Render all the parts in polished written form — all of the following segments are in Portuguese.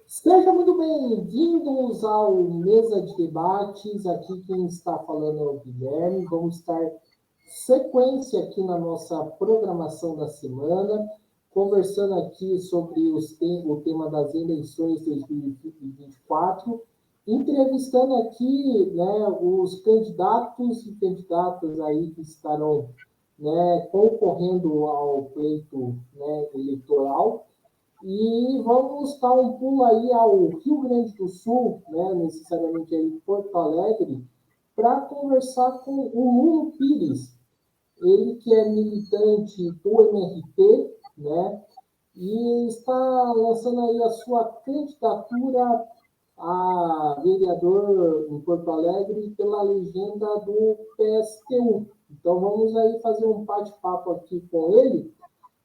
Sejam muito bem-vindos ao Mesa de Debates. Aqui quem está falando é o Guilherme. Vamos dar sequência aqui na nossa programação da semana, conversando aqui sobre o tema das eleições 2024, entrevistando aqui, né, os candidatos e candidatas aí que estarão, né, concorrendo ao pleito, né, eleitoral. E vamos dar um pulo aí ao Rio Grande do Sul, né, necessariamente aí em Porto Alegre, para conversar com o Luno Pires, ele que é militante do MRT, né, e está lançando aí a sua candidatura a vereador em Porto Alegre pela legenda do PSTU. Então vamos aí fazer um bate-papo aqui com ele,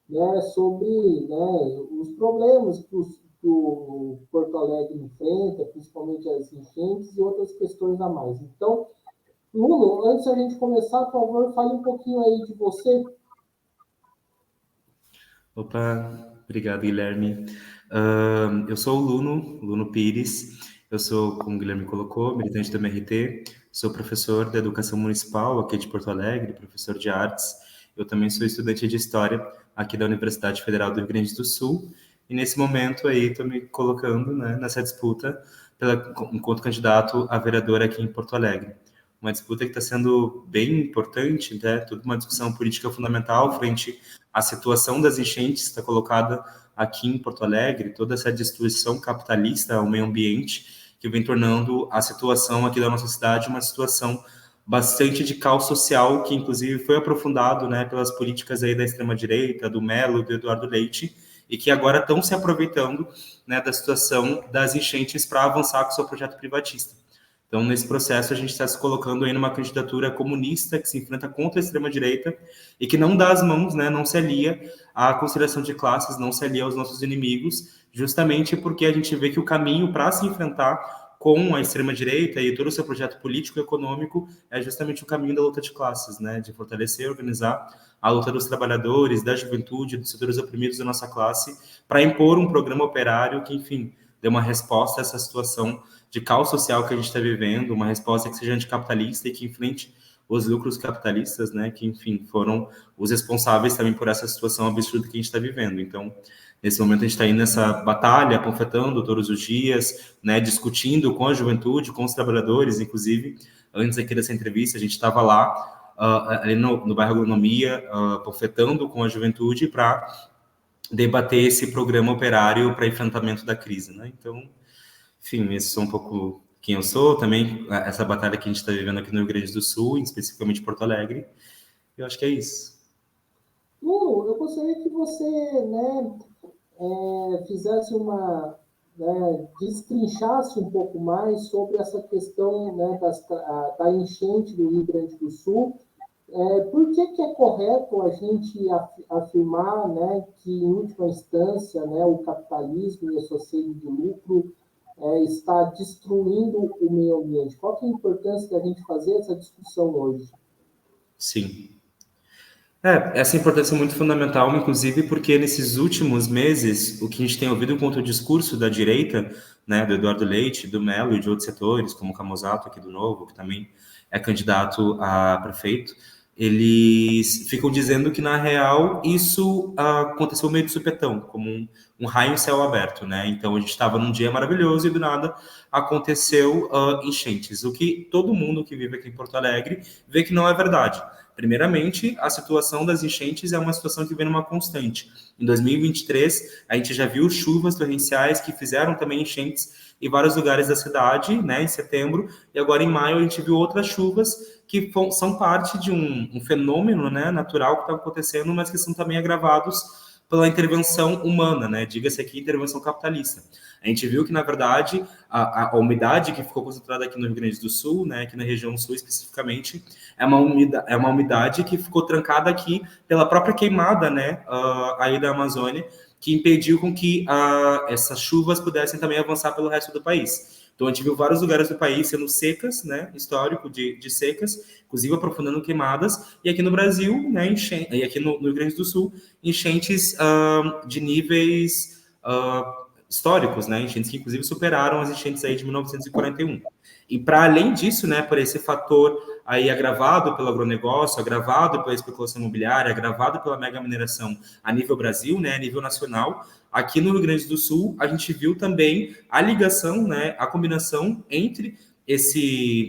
né, sobre, né, os problemas que o Porto Alegre enfrenta, principalmente as enchentes e outras questões a mais. Então, Luno, antes da gente começar, por favor, fale um pouquinho aí de você. Opa, obrigado, Guilherme. Eu sou o Luno Pires. Eu sou, como o Guilherme colocou, militante do MRT. Sou professor da Educação Municipal aqui de Porto Alegre, professor de artes. Eu também sou estudante de História aqui da Universidade Federal do Rio Grande do Sul. E nesse momento aí estou me colocando, né, nessa disputa enquanto candidato a vereador aqui em Porto Alegre. Uma disputa que está sendo bem importante, né? Toda uma discussão política fundamental frente à situação das enchentes que está colocada aqui em Porto Alegre, toda essa destruição capitalista ao meio ambiente que vem tornando a situação aqui da nossa cidade uma situação bastante de caos social, que inclusive foi aprofundado, né, pelas políticas aí da extrema-direita, do Melo, do Eduardo Leite, e que agora estão se aproveitando, né, da situação das enchentes para avançar com o seu projeto privatista. Então, nesse processo, a gente está se colocando aí numa candidatura comunista que se enfrenta contra a extrema-direita e que não dá as mãos, né, não se alia à conciliação de classes, não se alia aos nossos inimigos, justamente porque a gente vê que o caminho para se enfrentar com a extrema-direita e todo o seu projeto político e econômico é justamente o caminho da luta de classes, né, de fortalecer e organizar a luta dos trabalhadores, da juventude, dos setores oprimidos da nossa classe, para impor um programa operário que, enfim, dê uma resposta a essa situação de caos social que a gente está vivendo, uma resposta que seja anticapitalista e que enfrente os lucros capitalistas, né, que, enfim, foram os responsáveis também por essa situação absurda que a gente está vivendo. Então, nesse momento, a gente está aí nessa batalha, panfletando todos os dias, né, discutindo com a juventude, com os trabalhadores, inclusive, antes aqui dessa entrevista, a gente estava lá, ali no bairro Agronomia, panfletando com a juventude para debater esse programa operário para enfrentamento da crise, né? Então, enfim, esse sou um pouco quem eu sou, também essa batalha que a gente está vivendo aqui no Rio Grande do Sul, especificamente Porto Alegre. Eu acho que é isso. Eu gostaria que você, né, fizesse uma, né, destrinchasse um pouco mais sobre essa questão, né, da enchente do Rio Grande do Sul. Por que é correto a gente afirmar, né, que, em última instância, né, o capitalismo e a sua sede de lucro está destruindo o meio ambiente? Qual que é a importância da gente fazer essa discussão hoje? Sim. Essa importância é muito fundamental, inclusive porque nesses últimos meses, o que a gente tem ouvido quanto ao discurso da direita, né, do Eduardo Leite, do Melo e de outros setores, como o Camozato aqui do Novo, que também é candidato a prefeito, eles ficam dizendo que, na real, isso aconteceu meio de supetão, como um raio em céu aberto, né? Então, a gente estava num dia maravilhoso e, do nada, aconteceu enchentes. O que todo mundo que vive aqui em Porto Alegre vê que não é verdade. Primeiramente, a situação das enchentes é uma situação que vem numa constante. Em 2023, a gente já viu chuvas torrenciais que fizeram também enchentes em vários lugares da cidade, né, em setembro, e agora em maio a gente viu outras chuvas que são parte de um fenômeno, né, natural que está acontecendo, mas que são também agravados pela intervenção humana, né? Diga-se aqui intervenção capitalista. A gente viu que, na verdade, a umidade que ficou concentrada aqui no Rio Grande do Sul, né, aqui na região sul especificamente, é uma umidade que ficou trancada aqui pela própria queimada, né, aí da Amazônia, que impediu com que essas chuvas pudessem também avançar pelo resto do país. Então, a gente viu vários lugares do país sendo secas, né, histórico de secas, inclusive aprofundando queimadas, e aqui no Brasil, né, e aqui no Rio Grande do Sul, enchentes de níveis históricos, né, enchentes que inclusive superaram as enchentes aí de 1941. E para além disso, né, por esse fator aí agravado pelo agronegócio, agravado pela especulação imobiliária, agravado pela mega mineração a nível Brasil, né, a nível nacional, aqui no Rio Grande do Sul a gente viu também a ligação, né, a combinação entre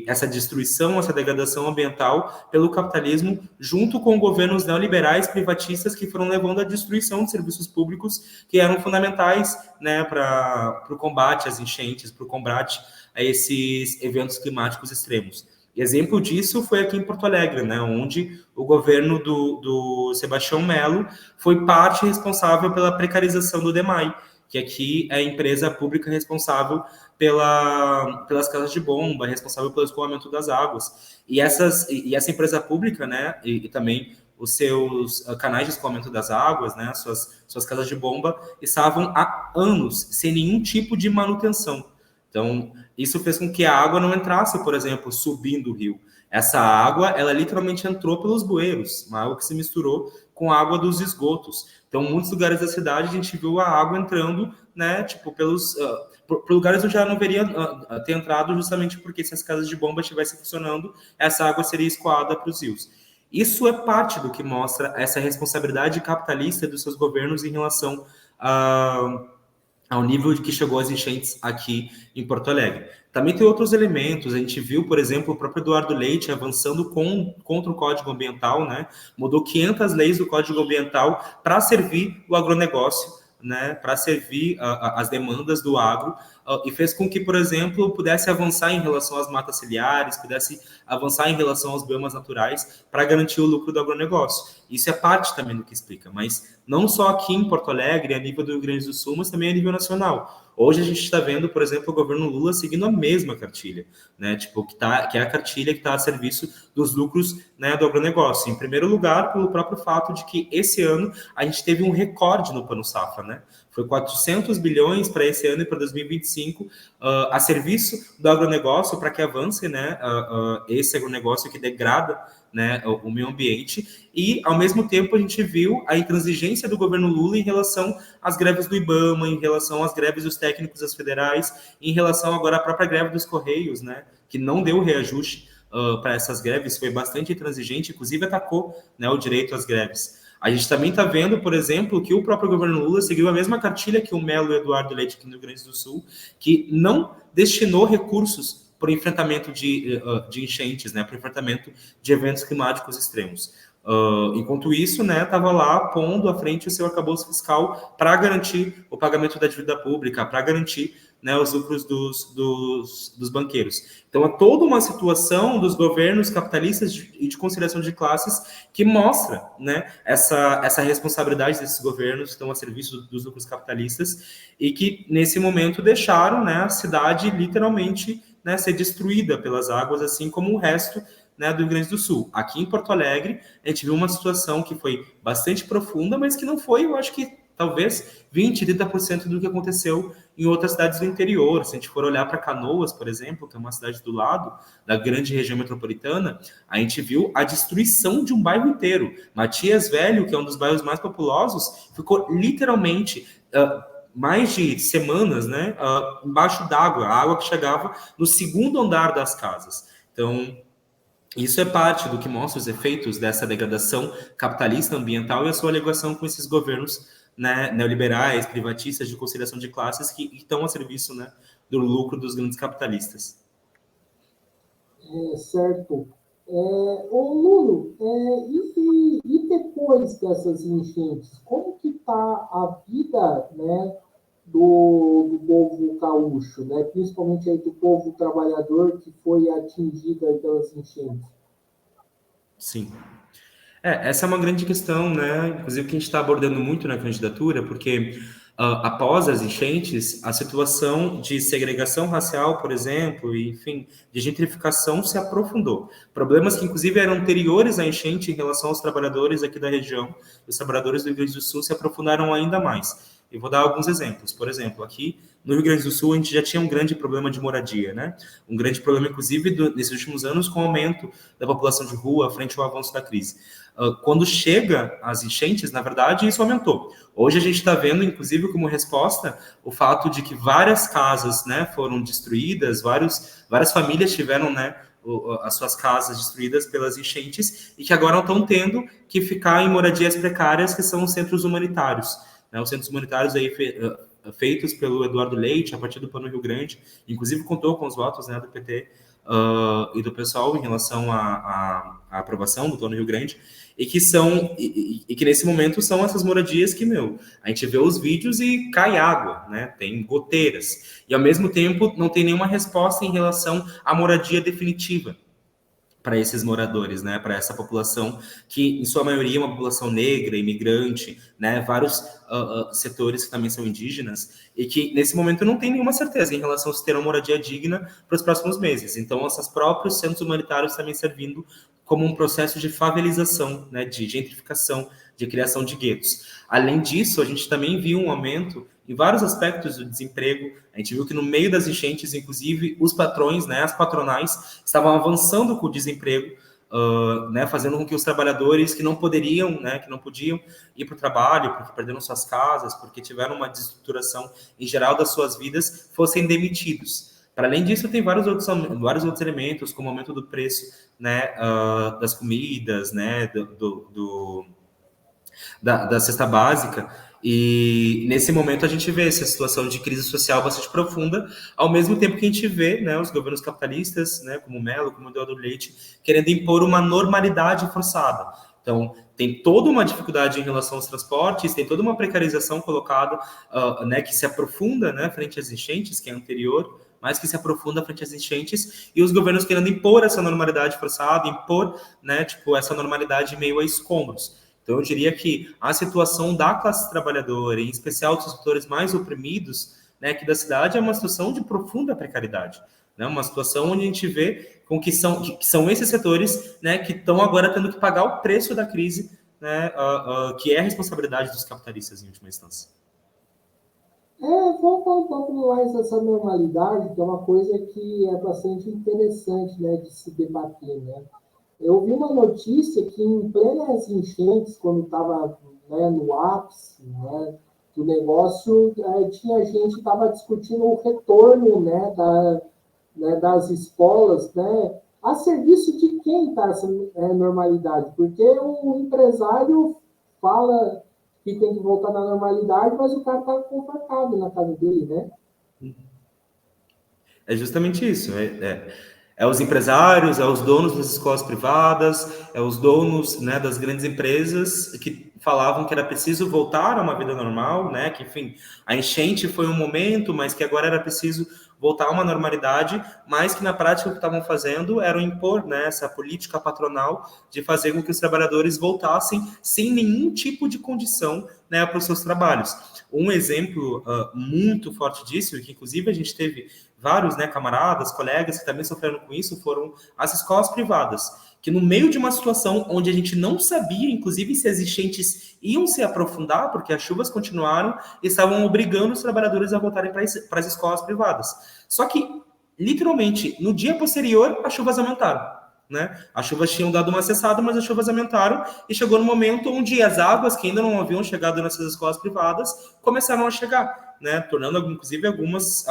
essa destruição, essa degradação ambiental pelo capitalismo, junto com governos neoliberais privatistas que foram levando à destruição de serviços públicos que eram fundamentais, né, para o combate às enchentes, para o combate a esses eventos climáticos extremos. Exemplo disso foi aqui em Porto Alegre, né, onde o governo do Sebastião Melo foi parte responsável pela precarização do DEMAI, que aqui é a empresa pública responsável pelas casas de bomba, responsável pelo escoamento das águas. E essa empresa pública, né, e também os seus canais de escoamento das águas, né, suas casas de bomba, estavam há anos sem nenhum tipo de manutenção. Então, isso fez com que a água não entrasse, por exemplo, subindo o rio. Essa água, ela literalmente entrou pelos bueiros, uma água que se misturou com a água dos esgotos. Então, em muitos lugares da cidade, a gente viu a água entrando, né, tipo, por lugares onde já não deveria ter entrado, justamente porque se as casas de bomba estivessem funcionando, essa água seria escoada para os rios. Isso é parte do que mostra essa responsabilidade capitalista dos seus governos em relação ao nível de que chegou as enchentes aqui em Porto Alegre. Também tem outros elementos, a gente viu, por exemplo, o próprio Eduardo Leite avançando contra o Código Ambiental, né? Mudou 500 leis do Código Ambiental para servir o agronegócio, né? Para servir as demandas do agro, e fez com que, por exemplo, pudesse avançar em relação às matas ciliares, pudesse avançar em relação aos biomas naturais para garantir o lucro do agronegócio. Isso é parte também do que explica, mas não só aqui em Porto Alegre, a nível do Rio Grande do Sul, mas também a nível nacional. Hoje a gente está vendo, por exemplo, o governo Lula seguindo a mesma cartilha, né? Tipo, que é a cartilha que está a serviço dos lucros, né, do agronegócio. Em primeiro lugar, pelo próprio fato de que esse ano a gente teve um recorde no Plano Safra, né? Foi 400 bilhões para esse ano e para 2025 a serviço do agronegócio para que avance, né, esse agronegócio que degrada, né, o meio ambiente. E, ao mesmo tempo, a gente viu a intransigência do governo Lula em relação às greves do IBAMA, em relação às greves dos técnicos das federais, em relação agora à própria greve dos Correios, né, que não deu reajuste para essas greves, foi bastante intransigente, inclusive atacou, né, o direito às greves. A gente também está vendo, por exemplo, que o próprio governo Lula seguiu a mesma cartilha que o Melo e o Eduardo Leite aqui no Rio Grande do Sul, que não destinou recursos para o enfrentamento de enchentes, né, para o enfrentamento de eventos climáticos extremos. Enquanto isso, né, estava lá pondo à frente o seu arcabouço fiscal para garantir o pagamento da dívida pública, para garantir, né, os lucros dos banqueiros. Então, é toda uma situação dos governos capitalistas e de conciliação de classes que mostra, né, essa responsabilidade desses governos que estão a serviço dos lucros capitalistas e que, nesse momento, deixaram, né, a cidade literalmente, né, ser destruída pelas águas, assim como o resto, né, do Rio Grande do Sul. Aqui em Porto Alegre, a gente viu uma situação que foi bastante profunda, mas que não foi, eu acho que talvez 20%, 30% do que aconteceu em outras cidades do interior. Se a gente for olhar para Canoas, por exemplo, que é uma cidade do lado da grande região metropolitana, a gente viu a destruição de um bairro inteiro. Matias Velho, que é um dos bairros mais populosos, ficou literalmente mais de semanas, né, embaixo d'água, a água que chegava no segundo andar das casas. Então, isso é parte do que mostra os efeitos dessa degradação capitalista ambiental e a sua ligação com esses governos, né, neoliberais, privatistas, de conciliação de classes que estão a serviço, né, do lucro dos grandes capitalistas. Certo. Luno, e depois dessas enchentes, como que está a vida, né, do povo gaúcho, né, principalmente aí do povo trabalhador que foi atingido aí pelas enchentes? Sim. Essa é uma grande questão, né? Inclusive que a gente está abordando muito na candidatura, porque após as enchentes, a situação de segregação racial, por exemplo, e, enfim, de gentrificação se aprofundou. Problemas que, inclusive, eram anteriores à enchente em relação aos trabalhadores aqui da região, os trabalhadores do Rio Grande do Sul se aprofundaram ainda mais. E vou dar alguns exemplos. Por exemplo, aqui no Rio Grande do Sul, a gente já tinha um grande problema de moradia, né? Um grande problema, inclusive, nesses últimos anos, com o aumento da população de rua frente ao avanço da crise. Quando chega as enchentes, na verdade, isso aumentou. Hoje a gente está vendo, inclusive, como resposta, o fato de que várias casas, né, foram destruídas, várias famílias tiveram, né, as suas casas destruídas pelas enchentes e que agora estão tendo que ficar em moradias precárias, que são os centros humanitários. Né? Os centros humanitários aí feitos pelo Eduardo Leite, a partir do Plano Rio Grande, inclusive contou com os votos, né, do PT e do pessoal em relação à aprovação do Plano Rio Grande, e que nesse momento são essas moradias que, a gente vê os vídeos e cai água, né? Tem goteiras. E, ao mesmo tempo, não tem nenhuma resposta em relação à moradia definitiva para esses moradores, né, para essa população que, em sua maioria, é uma população negra, imigrante, né, vários setores que também são indígenas, e que, nesse momento, não tem nenhuma certeza em relação a se ter uma moradia digna para os próximos meses. Então, esses próprios centros humanitários também servindo como um processo de favelização, né, de gentrificação, de criação de guetos. Além disso, a gente também viu um aumento em vários aspectos do desemprego. A gente viu que no meio das enchentes, inclusive, os patrões, né, as patronais, estavam avançando com o desemprego, né, fazendo com que os trabalhadores que não poderiam, né, que não podiam ir para o trabalho, porque perderam suas casas, porque tiveram uma desestruturação em geral das suas vidas, fossem demitidos. Para além disso, tem vários outros elementos, como o aumento do preço, né, das comidas, né, da cesta básica. E nesse momento a gente vê essa situação de crise social bastante profunda, ao mesmo tempo que a gente vê, né, os governos capitalistas, né, como o Mello, como o Eduardo Leite, querendo impor uma normalidade forçada. Então, tem toda uma dificuldade em relação aos transportes, tem toda uma precarização colocada, né, que se aprofunda, né, frente às enchentes, que é anterior, mas que se aprofunda frente às enchentes, e os governos querendo impor essa normalidade forçada, impor, né, essa normalidade em meio a escombros. Então, eu diria que a situação da classe trabalhadora, em especial dos setores mais oprimidos, né, aqui da cidade, é uma situação de profunda precariedade. Né, uma situação onde a gente vê que são esses setores, né, que estão agora tendo que pagar o preço da crise, né, que é a responsabilidade dos capitalistas, em última instância. Vamos falar um pouco mais dessa normalidade, que é uma coisa que é bastante interessante, né, de se debater, né? Eu vi uma notícia que em plenas enchentes, quando estava, né, no ápice, né, do negócio, tinha gente que estava discutindo o retorno, né, das escolas, né, a serviço de quem está essa normalidade? Porque o empresário fala que tem que voltar na normalidade, mas o cara está confortável na casa dele, né? É justamente isso. É os empresários, é os donos das escolas privadas, é os donos, né, das grandes empresas que falavam que era preciso voltar a uma vida normal, né, que, enfim, a enchente foi um momento, mas que agora era preciso voltar a uma normalidade, mas que na prática o que estavam fazendo era impor, né, essa política patronal de fazer com que os trabalhadores voltassem sem nenhum tipo de condição, né, para os seus trabalhos. Um exemplo muito forte disso, e que inclusive a gente teve vários, né, camaradas, colegas que também sofreram com isso, foram as escolas privadas, que no meio de uma situação onde a gente não sabia, inclusive, se as enchentes iam se aprofundar, porque as chuvas continuaram, estavam obrigando os trabalhadores a voltarem para as escolas privadas. Só que, literalmente, no dia posterior, as chuvas aumentaram. Né? As chuvas tinham dado uma cessada, mas as chuvas aumentaram e chegou no momento onde as águas que ainda não haviam chegado nessas escolas privadas começaram a chegar, né? Tornando inclusive algumas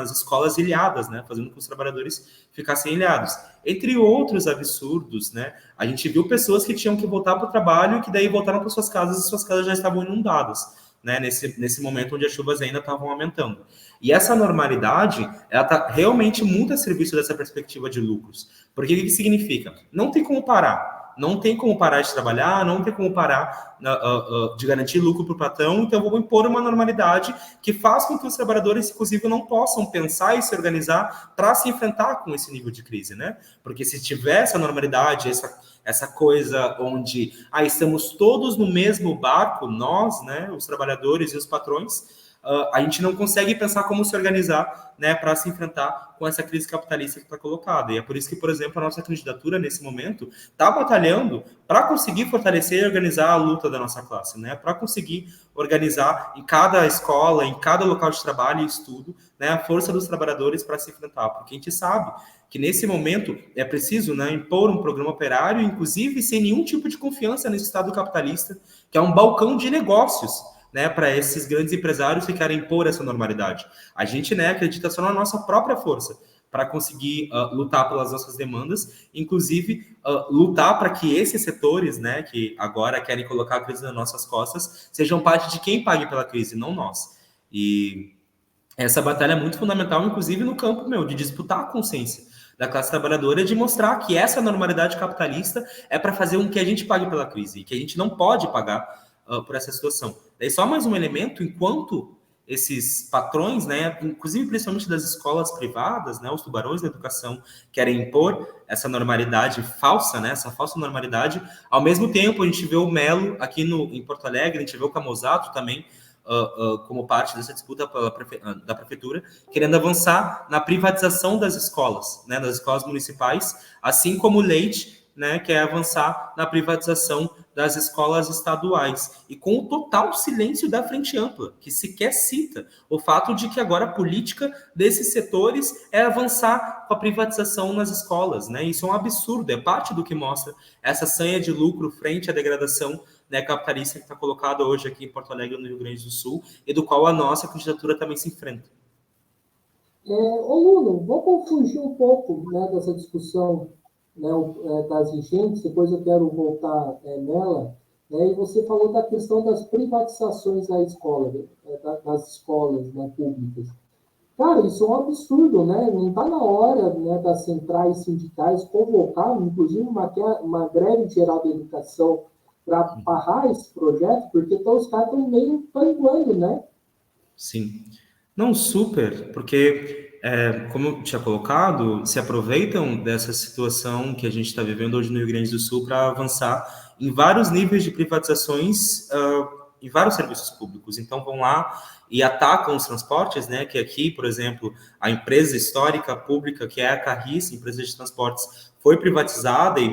escolas ilhadas, né? Fazendo com que os trabalhadores ficassem ilhados. Entre outros absurdos, né? A gente viu pessoas que tinham que voltar para o trabalho e que daí voltaram para suas casas e suas casas já estavam inundadas. Né, nesse momento onde as chuvas ainda estavam aumentando. E essa normalidade, ela realmente muda a serviço dessa perspectiva de lucros. Porque o que significa? Não tem como parar. Não tem como parar de trabalhar, não tem como parar de garantir lucro para o patrão, então vou impor uma normalidade que faz com que os trabalhadores, inclusive, não possam pensar e se organizar para se enfrentar com esse nível de crise, né? Porque se tiver essa normalidade, essa coisa onde estamos todos no mesmo barco, nós, né, os trabalhadores e os patrões, a gente não consegue pensar como se organizar, né, para se enfrentar com essa crise capitalista que está colocada. E é por isso que, por exemplo, a nossa candidatura, nesse momento, está batalhando para conseguir fortalecer e organizar a luta da nossa classe, né, para conseguir organizar em cada escola, em cada local de trabalho e estudo, né, a força dos trabalhadores para se enfrentar, porque a gente sabe que nesse momento é preciso, né, impor um programa operário, inclusive sem nenhum tipo de confiança nesse Estado capitalista, que é um balcão de negócios, né, para esses grandes empresários que querem impor essa normalidade. A gente, né, acredita só na nossa própria força para conseguir lutar pelas nossas demandas, inclusive lutar para que esses setores, né, que agora querem colocar a crise nas nossas costas, sejam parte de quem pague pela crise, não nós. E essa batalha é muito fundamental, inclusive no campo, de disputar a consciência da classe trabalhadora, de mostrar que essa normalidade capitalista é para fazer com que a gente pague pela crise, e que a gente não pode pagar por essa situação. Daí só mais um elemento, enquanto esses patrões, né, inclusive principalmente das escolas privadas, né, os tubarões da educação querem impor essa normalidade falsa, né, essa falsa normalidade, ao mesmo tempo a gente vê o Melo aqui em Porto Alegre, a gente vê o Camozato também, como parte dessa disputa da prefeitura, querendo avançar na privatização das escolas, né, das escolas municipais, assim como o Leite, né, quer avançar na privatização das escolas estaduais, e com o total silêncio da Frente Ampla, que sequer cita o fato de que agora a política desses setores é avançar com a privatização nas escolas, né? Isso é um absurdo, é parte do que mostra essa sanha de lucro frente à degradação, né, capitalista que está colocada hoje aqui em Porto Alegre, no Rio Grande do Sul, e do qual a nossa candidatura também se enfrenta. Luno, vamos fugir um pouco, né, dessa discussão, né, das enchentes, depois eu quero voltar nela, né, e você falou da questão das privatizações da escola, das escolas, né, públicas. Cara, isso é um absurdo, né? Não está na hora, né, das centrais sindicais convocar, inclusive, uma greve geral da educação para barrar esse projeto, porque então, os caras estão meio panguando, né? Sim. Não, super, porque, como eu tinha colocado, se aproveitam dessa situação que a gente está vivendo hoje no Rio Grande do Sul para avançar em vários níveis de privatizações em vários serviços públicos. Então, vão lá e atacam os transportes, né? Que aqui, por exemplo, a empresa histórica pública, que é a Carris, empresa de transportes, foi privatizada e,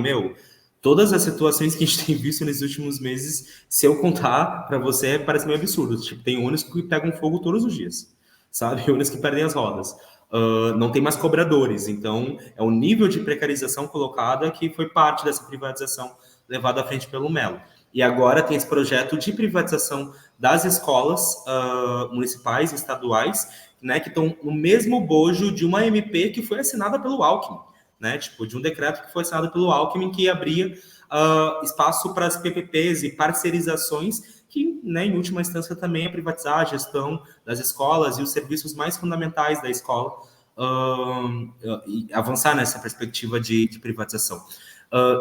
todas as situações que a gente tem visto nesses últimos meses, se eu contar para você, parece meio absurdo. Tipo, tem ônibus que pegam fogo todos os dias, sabe? Ônibus que perdem as rodas. Não tem mais cobradores. Então, é o nível de precarização colocada que foi parte dessa privatização levada à frente pelo Melo. E agora tem esse projeto de privatização das escolas municipais e estaduais, né, que estão no mesmo bojo de uma MP que foi assinada pelo Alckmin, né, tipo, de um decreto que foi assinado pelo Alckmin que abria espaço para as PPPs e parcerizações que, né, em última instância, também é privatizar a gestão das escolas e os serviços mais fundamentais da escola e avançar nessa perspectiva de privatização.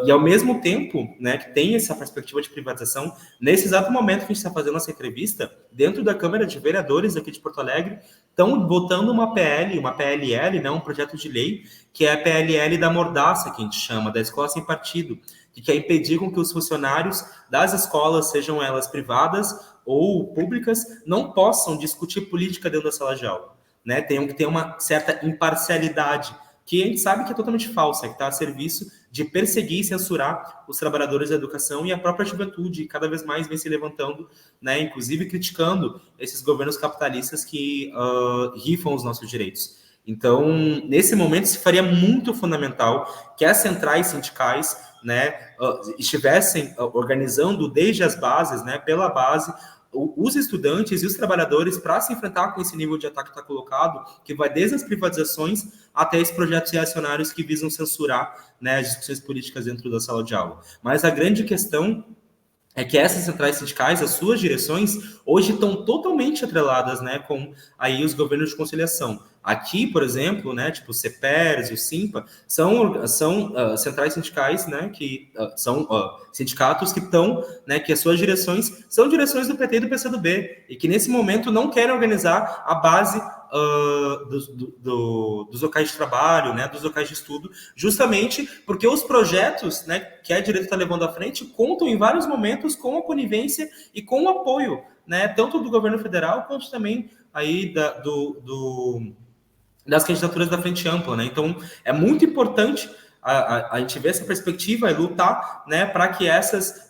E ao mesmo tempo, né, que tem essa perspectiva de privatização, nesse exato momento que a gente está fazendo essa entrevista, dentro da Câmara de Vereadores aqui de Porto Alegre, estão votando uma PLL, né, um projeto de lei, que é a PLL da mordaça, que a gente chama, da escola sem partido, que quer impedir com que os funcionários das escolas, sejam elas privadas ou públicas, não possam discutir política dentro da sala de aula, né? Tem que ter uma certa imparcialidade, que a gente sabe que é totalmente falsa, que está a serviço de perseguir e censurar os trabalhadores da educação, e a própria juventude cada vez mais vem se levantando, né, inclusive criticando esses governos capitalistas que rifam os nossos direitos. Então, nesse momento, se faria muito fundamental que as centrais sindicais, né, estivessem organizando desde as bases, né, pela base, os estudantes e os trabalhadores para se enfrentar com esse nível de ataque que está colocado, que vai desde as privatizações até esses projetos reacionários que visam censurar, né, as discussões políticas dentro da sala de aula. Mas a grande questão é que essas centrais sindicais, as suas direções, hoje estão totalmente atreladas, né, com aí os governos de conciliação. Aqui, por exemplo, né, tipo o CEPERS e o SIMPA, são centrais sindicais, né, que são sindicatos que estão, né, que as suas direções são direções do PT e do PCdoB, e que nesse momento não querem organizar a base dos locais de trabalho, né, dos locais de estudo, justamente porque os projetos, né, que a direita está levando à frente contam em vários momentos com a conivência e com o apoio, né, tanto do governo federal quanto também aí das candidaturas da Frente Ampla, né? Então, é muito importante a gente ver essa perspectiva e lutar, né, para que esses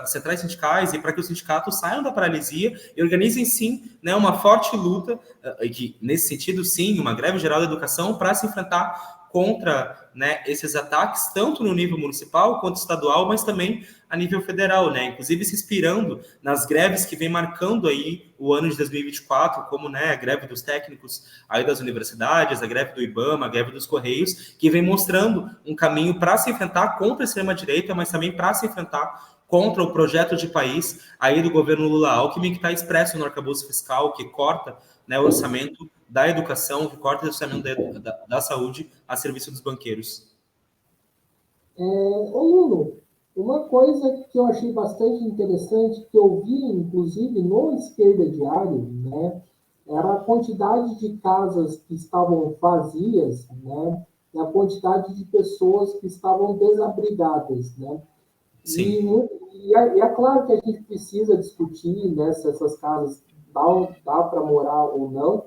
centrais sindicais e para que os sindicatos saiam da paralisia e organizem, sim, né, uma forte luta, e que, nesse sentido, sim, uma greve geral da educação para se enfrentar contra, né, esses ataques, tanto no nível municipal quanto estadual, mas também a nível federal, né? Inclusive se inspirando nas greves que vem marcando aí o ano de 2024, como, né, a greve dos técnicos aí das universidades, a greve do IBAMA, a greve dos Correios, que vem mostrando um caminho para se enfrentar contra a extrema-direita, mas também para se enfrentar contra o projeto de país aí do governo Lula-Alckmin, que está expresso no arcabouço fiscal, que corta, né, o orçamento da educação, que corta o orçamento da saúde a serviço dos banqueiros. Ô, Luno, uma coisa que eu achei bastante interessante, que eu vi, inclusive, no Esquerda Diário, né, era a quantidade de casas que estavam vazias, né, e a quantidade de pessoas que estavam desabrigadas, né? E, Sim. e é claro que a gente precisa discutir, né, se essas casas dá para morar ou não,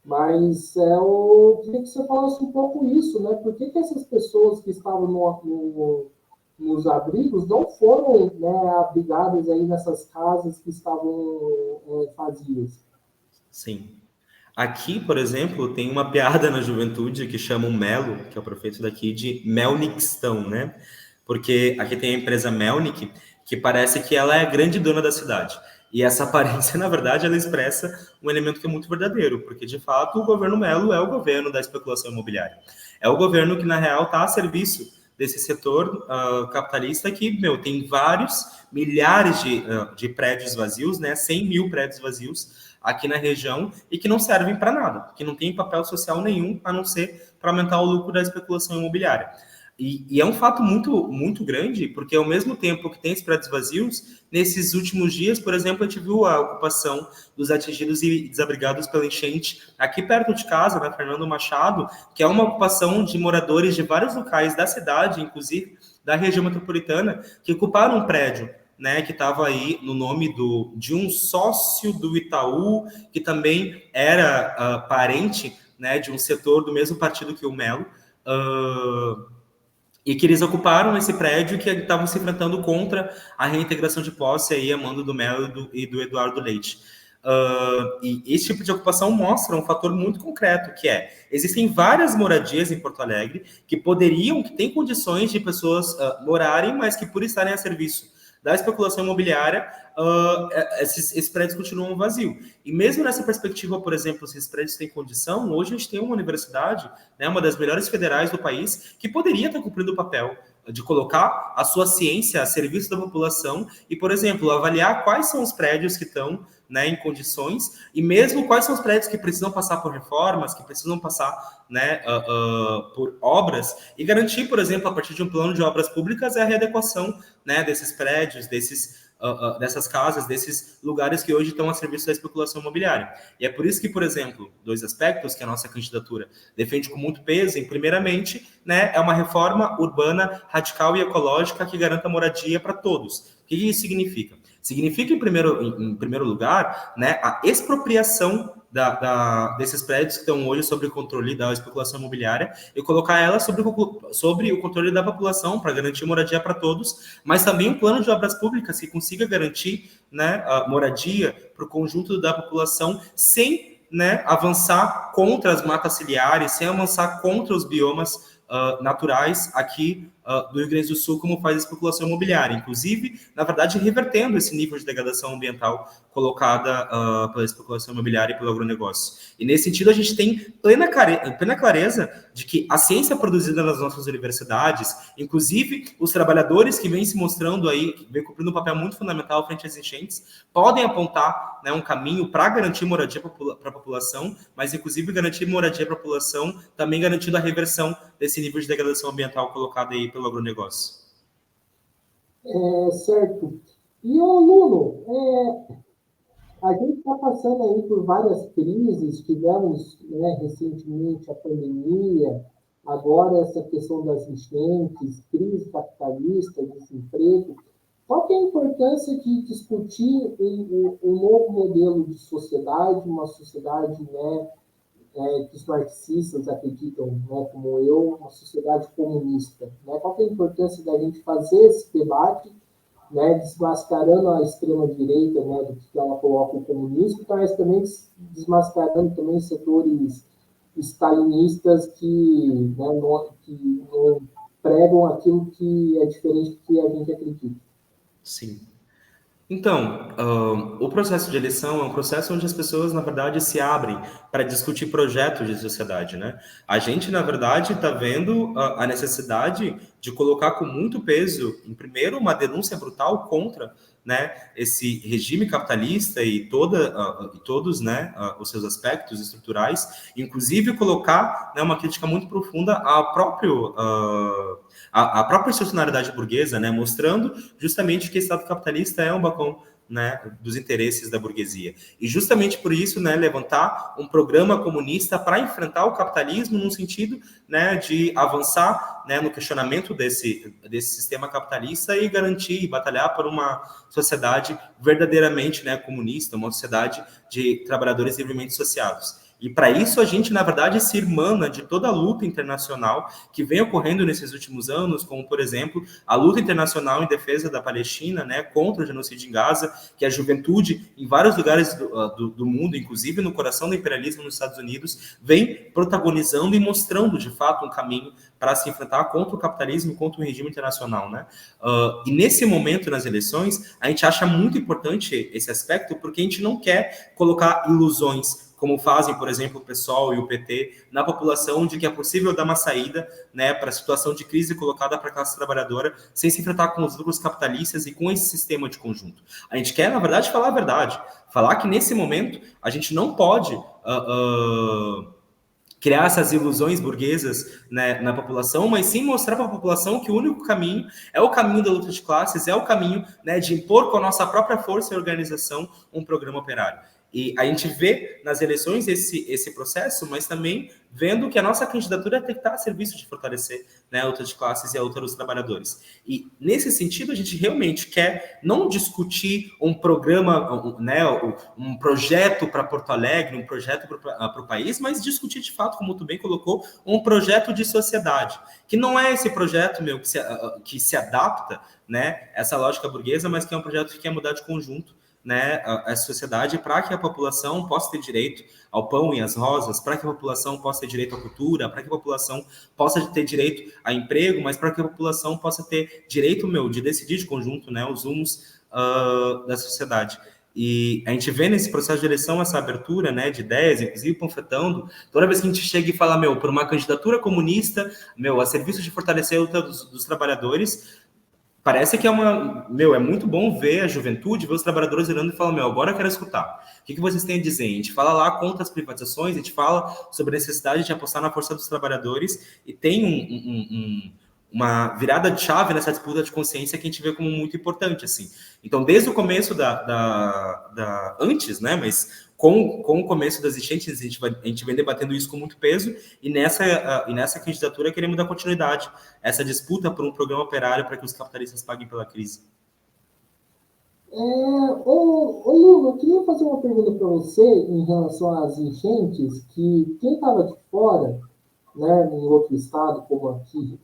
mas eu queria que você falasse um pouco isso, né? Por que essas pessoas que estavam nos abrigos não foram, né, abrigadas aí nessas casas que estavam vazias? Sim. Aqui, por exemplo, tem uma piada na juventude que chama o Melo, que é o prefeito daqui, de Melnickstão, né? Porque aqui tem a empresa Melnick, que parece que ela é a grande dona da cidade. E essa aparência, na verdade, ela expressa um elemento que é muito verdadeiro, porque, de fato, o governo Melo é o governo da especulação imobiliária. É o governo que, na real, está a serviço desse setor capitalista que, meu, tem vários milhares de prédios vazios, né? 100 mil prédios vazios aqui na região e que não servem para nada, que não tem papel social nenhum a não ser para aumentar o lucro da especulação imobiliária. E é um fato muito, muito grande, porque ao mesmo tempo que tem esses prédios vazios, nesses últimos dias, por exemplo, a gente viu a ocupação dos atingidos e desabrigados pela enchente aqui perto de casa, na Fernando Machado, que é uma ocupação de moradores de vários locais da cidade, inclusive da região metropolitana, que ocuparam um prédio, né, que estava aí no nome de um sócio do Itaú, que também era parente, né, de um setor do mesmo partido que o Melo, e que eles ocuparam esse prédio que estavam se enfrentando contra a reintegração de posse aí a mando do Melo e do Eduardo Leite. E esse tipo de ocupação mostra um fator muito concreto, que existem várias moradias em Porto Alegre que têm condições de pessoas morarem, mas que por estarem a serviço da especulação imobiliária, esses prédios continuam vazios. E mesmo nessa perspectiva, por exemplo, se esses prédios têm condição, hoje a gente tem uma universidade, né, uma das melhores federais do país, que poderia estar cumprindo o papel de colocar a sua ciência a serviço da população e, por exemplo, avaliar quais são os prédios que estão, né, em condições e mesmo quais são os prédios que precisam passar por reformas, que precisam passar, né, por obras e garantir, por exemplo, a partir de um plano de obras públicas, a readequação, né, desses prédios, dessas casas, desses lugares que hoje estão a serviço da especulação imobiliária. E é por isso que, por exemplo, dois aspectos que a nossa candidatura defende com muito peso, primeiramente, né, é uma reforma urbana radical e ecológica que garanta moradia para todos. O que isso significa? Significa, em primeiro lugar, né, a expropriação desses prédios que estão hoje sob o controle da especulação imobiliária e colocar ela sobre o controle da população para garantir moradia para todos, mas também um plano de obras públicas que consiga garantir, né, a moradia para o conjunto da população sem, né, avançar contra as matas ciliares, sem avançar contra os biomas naturais aqui do Rio Grande do Sul, como faz a especulação imobiliária. Inclusive, na verdade, revertendo esse nível de degradação ambiental colocada pela especulação imobiliária e pelo agronegócio. E, nesse sentido, a gente tem plena clareza de que a ciência produzida nas nossas universidades, inclusive os trabalhadores que vêm se mostrando aí, que vêm cumprindo um papel muito fundamental frente às enchentes, podem apontar, né, um caminho para garantir moradia para a população, mas, inclusive, garantir moradia para a população, também garantindo a reversão desse nível de degradação ambiental colocado aí pelo agronegócio. Certo. E, ô, Luno, a gente está passando aí por várias crises, tivemos, né, recentemente a pandemia, agora essa questão das enchentes, crise capitalista, desemprego. Qual que é a importância de discutir um novo modelo de sociedade, uma sociedade, né, que os marxistas acreditam, né, como eu, uma sociedade comunista? Né? Qual que é a importância da gente fazer esse debate, né, desmascarando a extrema-direita, né, do que ela coloca o comunismo, mas também desmascarando também setores stalinistas que não pregam aquilo que é diferente do que a gente acredita. Sim. Então, o processo de eleição é um processo onde as pessoas, na verdade, se abrem para discutir projetos de sociedade, né? A gente, na verdade, está vendo a necessidade de colocar com muito peso, em primeiro, uma denúncia brutal contra, né, esse regime capitalista e todos, né, os seus aspectos estruturais, inclusive colocar, né, uma crítica muito profunda à própria institucionalidade burguesa, né, mostrando justamente que o Estado capitalista é um balcão, né, dos interesses da burguesia. E justamente por isso, né, levantar um programa comunista para enfrentar o capitalismo num sentido, né, de avançar, né, no questionamento desse sistema capitalista e garantir e batalhar por uma sociedade verdadeiramente, né, comunista, uma sociedade de trabalhadores livremente associados. E para isso a gente, na verdade, se irmana de toda a luta internacional que vem ocorrendo nesses últimos anos, como, por exemplo, a luta internacional em defesa da Palestina, né, contra o genocídio em Gaza, que a juventude, em vários lugares do mundo, inclusive no coração do imperialismo nos Estados Unidos, vem protagonizando e mostrando, de fato, um caminho para se enfrentar contra o capitalismo e contra o regime internacional, né? E nesse momento, nas eleições, a gente acha muito importante esse aspecto, porque a gente não quer colocar ilusões, como fazem, por exemplo, o PSOL e o PT, na população, de que é possível dar uma saída, né, para a situação de crise colocada para a classe trabalhadora, sem se enfrentar com os lucros capitalistas e com esse sistema de conjunto. A gente quer, na verdade, falar a verdade. Falar que, nesse momento, a gente não pode criar essas ilusões burguesas, né, na população, mas sim mostrar para a população que o único caminho é o caminho da luta de classes, é o caminho, né, de impor com a nossa própria força e organização um programa operário. E a gente vê nas eleições esse processo, mas também vendo que a nossa candidatura tem que estar a serviço de fortalecer, né, a luta de classes e a luta dos trabalhadores. E, nesse sentido, a gente realmente quer não discutir um programa, né, um projeto para Porto Alegre, um projeto para o país, mas discutir, de fato, como tu bem colocou, um projeto de sociedade, que não é esse projeto, que se adapta, né, a essa lógica burguesa, mas que é um projeto que quer mudar de conjunto, né, a sociedade, para que a população possa ter direito ao pão e às rosas, para que a população possa ter direito à cultura, para que a população possa ter direito a emprego, mas para que a população possa ter direito, de decidir de conjunto, né, os rumos da sociedade. E a gente vê nesse processo de eleição essa abertura, né, de ideias, inclusive panfletando. Toda vez que a gente chega e fala, por uma candidatura comunista, a serviço de fortalecer a luta dos trabalhadores, parece que é é muito bom ver a juventude, ver os trabalhadores olhando e falando, agora eu quero escutar. O que vocês têm a dizer? A gente fala lá contra as privatizações, a gente fala sobre a necessidade de apostar na força dos trabalhadores e tem uma virada de chave nessa disputa de consciência que a gente vê como muito importante, assim. Então, desde o começo antes, né, mas com o começo das enchentes, a gente vem debatendo isso com muito peso, e nessa candidatura queremos dar continuidade a essa disputa por um programa operário para que os capitalistas paguem pela crise. Luno, eu queria fazer uma pergunta para você em relação às enchentes, que quem estava de fora, né, em outro estado, como aqui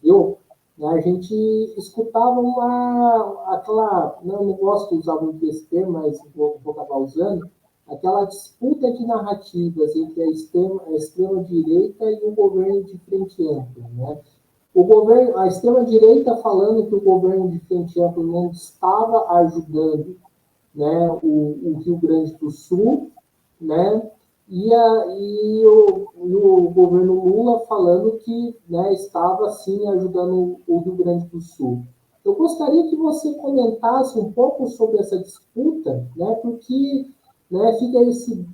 né, a gente escutava aquela, não gosto de usar muito esse termo, mas vou acabar usando, aquela disputa de narrativas entre a extrema-direita e o governo de frente ampla, né? A extrema-direita falando que o governo de frente ampla não estava ajudando, né, o Rio Grande do Sul, né, e o governo Lula falando que, né, estava, sim, ajudando o Rio Grande do Sul. Eu gostaria que você comentasse um pouco sobre essa disputa, né, porque, né, fica esse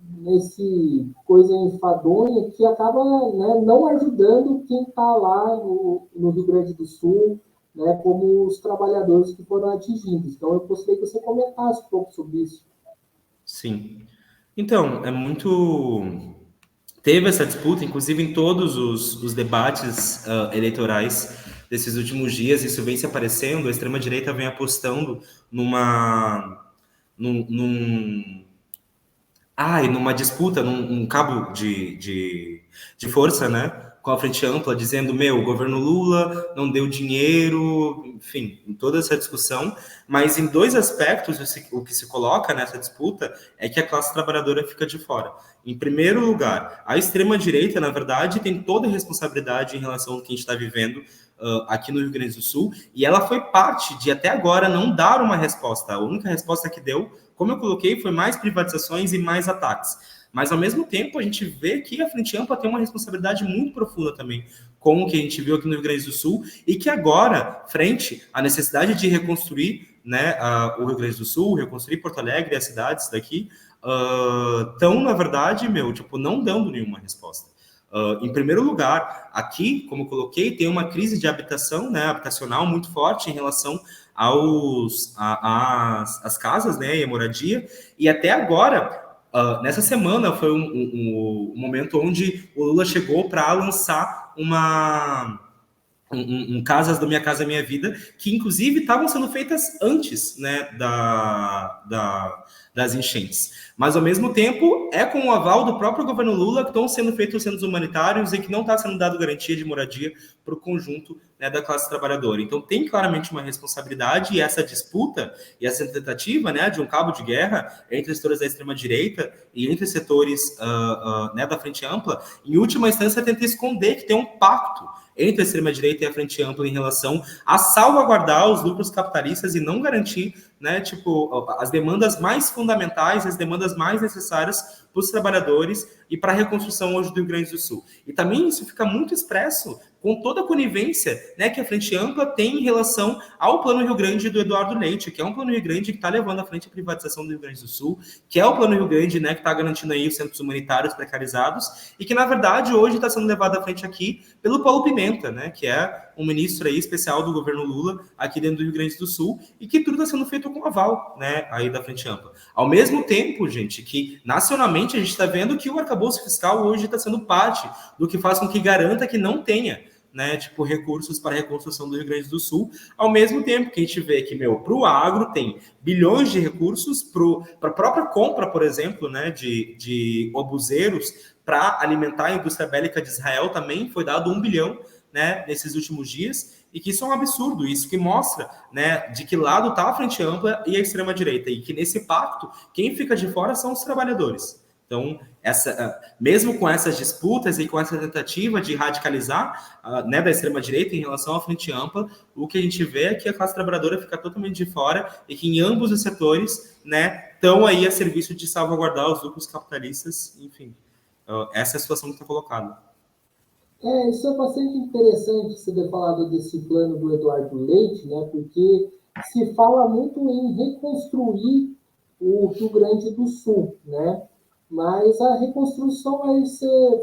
coisa enfadonha que acaba, né, não ajudando quem está lá no Rio Grande do Sul, né, como os trabalhadores que foram atingidos. Então, eu gostaria que você comentasse um pouco sobre isso. Sim. Então, teve essa disputa, inclusive em todos os debates eleitorais desses últimos dias, isso vem se aparecendo, a extrema-direita vem apostando numa disputa, num cabo de força, né, com a Frente Ampla, dizendo, o governo Lula não deu dinheiro, enfim, em toda essa discussão, mas em dois aspectos o que se coloca nessa disputa é que a classe trabalhadora fica de fora. Em primeiro lugar, a extrema-direita, na verdade, tem toda a responsabilidade em relação ao que a gente está vivendo aqui no Rio Grande do Sul, e ela foi parte de, até agora, não dar uma resposta. A única resposta que deu, como eu coloquei, foi mais privatizações e mais ataques. Mas, ao mesmo tempo, a gente vê que a Frente Ampla tem uma responsabilidade muito profunda também com o que a gente viu aqui no Rio Grande do Sul, e que agora, frente à necessidade de reconstruir, né, o Rio Grande do Sul, reconstruir Porto Alegre e as cidades daqui, estão, na verdade, não dando nenhuma resposta. Em primeiro lugar, aqui, como eu coloquei, tem uma crise de habitação, né, habitacional muito forte em relação às casas, né, e a moradia, e até agora, nessa semana, foi um momento onde o Lula chegou para lançar Casas do Minha Casa Minha Vida, que inclusive estavam sendo feitas antes, né, das enchentes. Mas, ao mesmo tempo, é com o aval do próprio governo Lula que estão sendo feitos os centros humanitários e que não está sendo dado garantia de moradia para o conjunto, né, da classe trabalhadora. Então, tem claramente uma responsabilidade, e essa disputa e essa tentativa, né, de um cabo de guerra entre setores da extrema-direita e entre setores né, da Frente Ampla, em última instância, tenta esconder que tem um pacto entre a extrema-direita e a Frente Ampla em relação a salvaguardar os lucros capitalistas e não garantir, né, as demandas mais fundamentais, as demandas mais necessárias para os trabalhadores e para a reconstrução hoje do Rio Grande do Sul. E também isso fica muito expresso com toda a conivência, né, que a Frente Ampla tem em relação ao Plano Rio Grande do Eduardo Leite, que é um Plano Rio Grande que está levando à frente a privatização do Rio Grande do Sul, que é o Plano Rio Grande, né, que está garantindo aí os centros humanitários precarizados, e que, na verdade, hoje está sendo levado à frente aqui pelo Paulo Pimenta, né, que é um ministro aí especial do governo Lula aqui dentro do Rio Grande do Sul, e que tudo está sendo feito com aval, né, aí da Frente Ampla. Ao mesmo tempo, gente, que nacionalmente a gente está vendo que o arcabouço fiscal hoje está sendo parte do que faz com que garanta que não tenha, né, recursos para a reconstrução do Rio Grande do Sul, ao mesmo tempo que a gente vê que, para o agro tem bilhões de recursos, para a própria compra, por exemplo, né, de obuseiros para alimentar a indústria bélica de Israel também foi dado 1 bilhão, né, nesses últimos dias, e que isso é um absurdo, isso que mostra, né, de que lado está a Frente Ampla e a extrema-direita, e que nesse pacto, quem fica de fora são os trabalhadores. Então, mesmo com essas disputas e com essa tentativa de radicalizar, né, da extrema-direita em relação à Frente Ampla, o que a gente vê é que a classe trabalhadora fica totalmente de fora e que em ambos os setores, né, estão aí a serviço de salvaguardar os lucros capitalistas, enfim. Essa é a situação que está colocada. Isso é bastante interessante você ter falado desse plano do Eduardo Leite, né, porque se fala muito em reconstruir o Rio Grande do Sul, né? Mas a reconstrução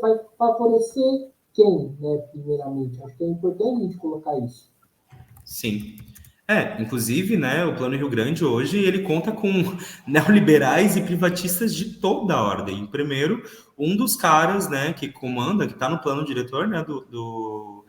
vai favorecer quem, né, primeiramente? Acho que é importante a gente colocar isso. Sim. Inclusive, né, o Plano Rio Grande hoje, ele conta com neoliberais e privatistas de toda a ordem. Primeiro, um dos caras, né, que comanda, que está no plano diretor, né, do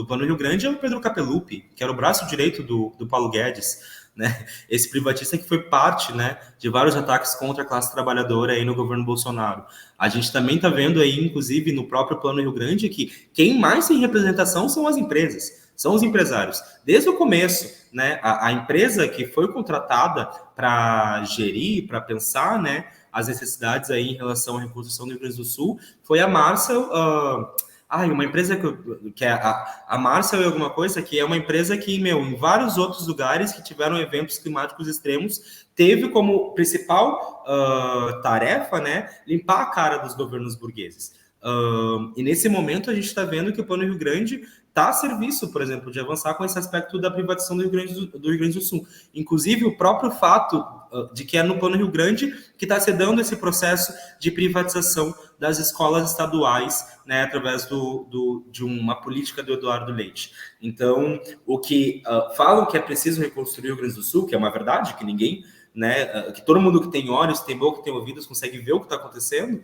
Plano Rio Grande é o Pedro Capellucci, que era o braço direito do Paulo Guedes, né, esse privatista que foi parte, né, de vários ataques contra a classe trabalhadora aí no governo Bolsonaro. A gente também está vendo aí, inclusive, no próprio Plano Rio Grande, que quem mais tem representação são as empresas, são os empresários. Desde o começo, né, a empresa que foi contratada para gerir, para pensar, né, as necessidades aí em relação à reconstrução do Rio Grande do Sul foi a Marcel, uma empresa que é a Marcel e alguma coisa, que é uma empresa que, em vários outros lugares que tiveram eventos climáticos extremos, teve como principal tarefa, né, limpar a cara dos governos burgueses. E nesse momento a gente está vendo que o Plano Rio Grande está a serviço, por exemplo, de avançar com esse aspecto da privatização do Rio Grande do Sul. Inclusive, o próprio fato de que é no Plano Rio Grande que está se dando esse processo de privatização das escolas estaduais, né, através de uma política do Eduardo Leite. Então, o que falam que é preciso reconstruir o Rio Grande do Sul, que é uma verdade, que ninguém, né, que todo mundo que tem olhos, tem boca, que tem ouvidos, consegue ver o que está acontecendo,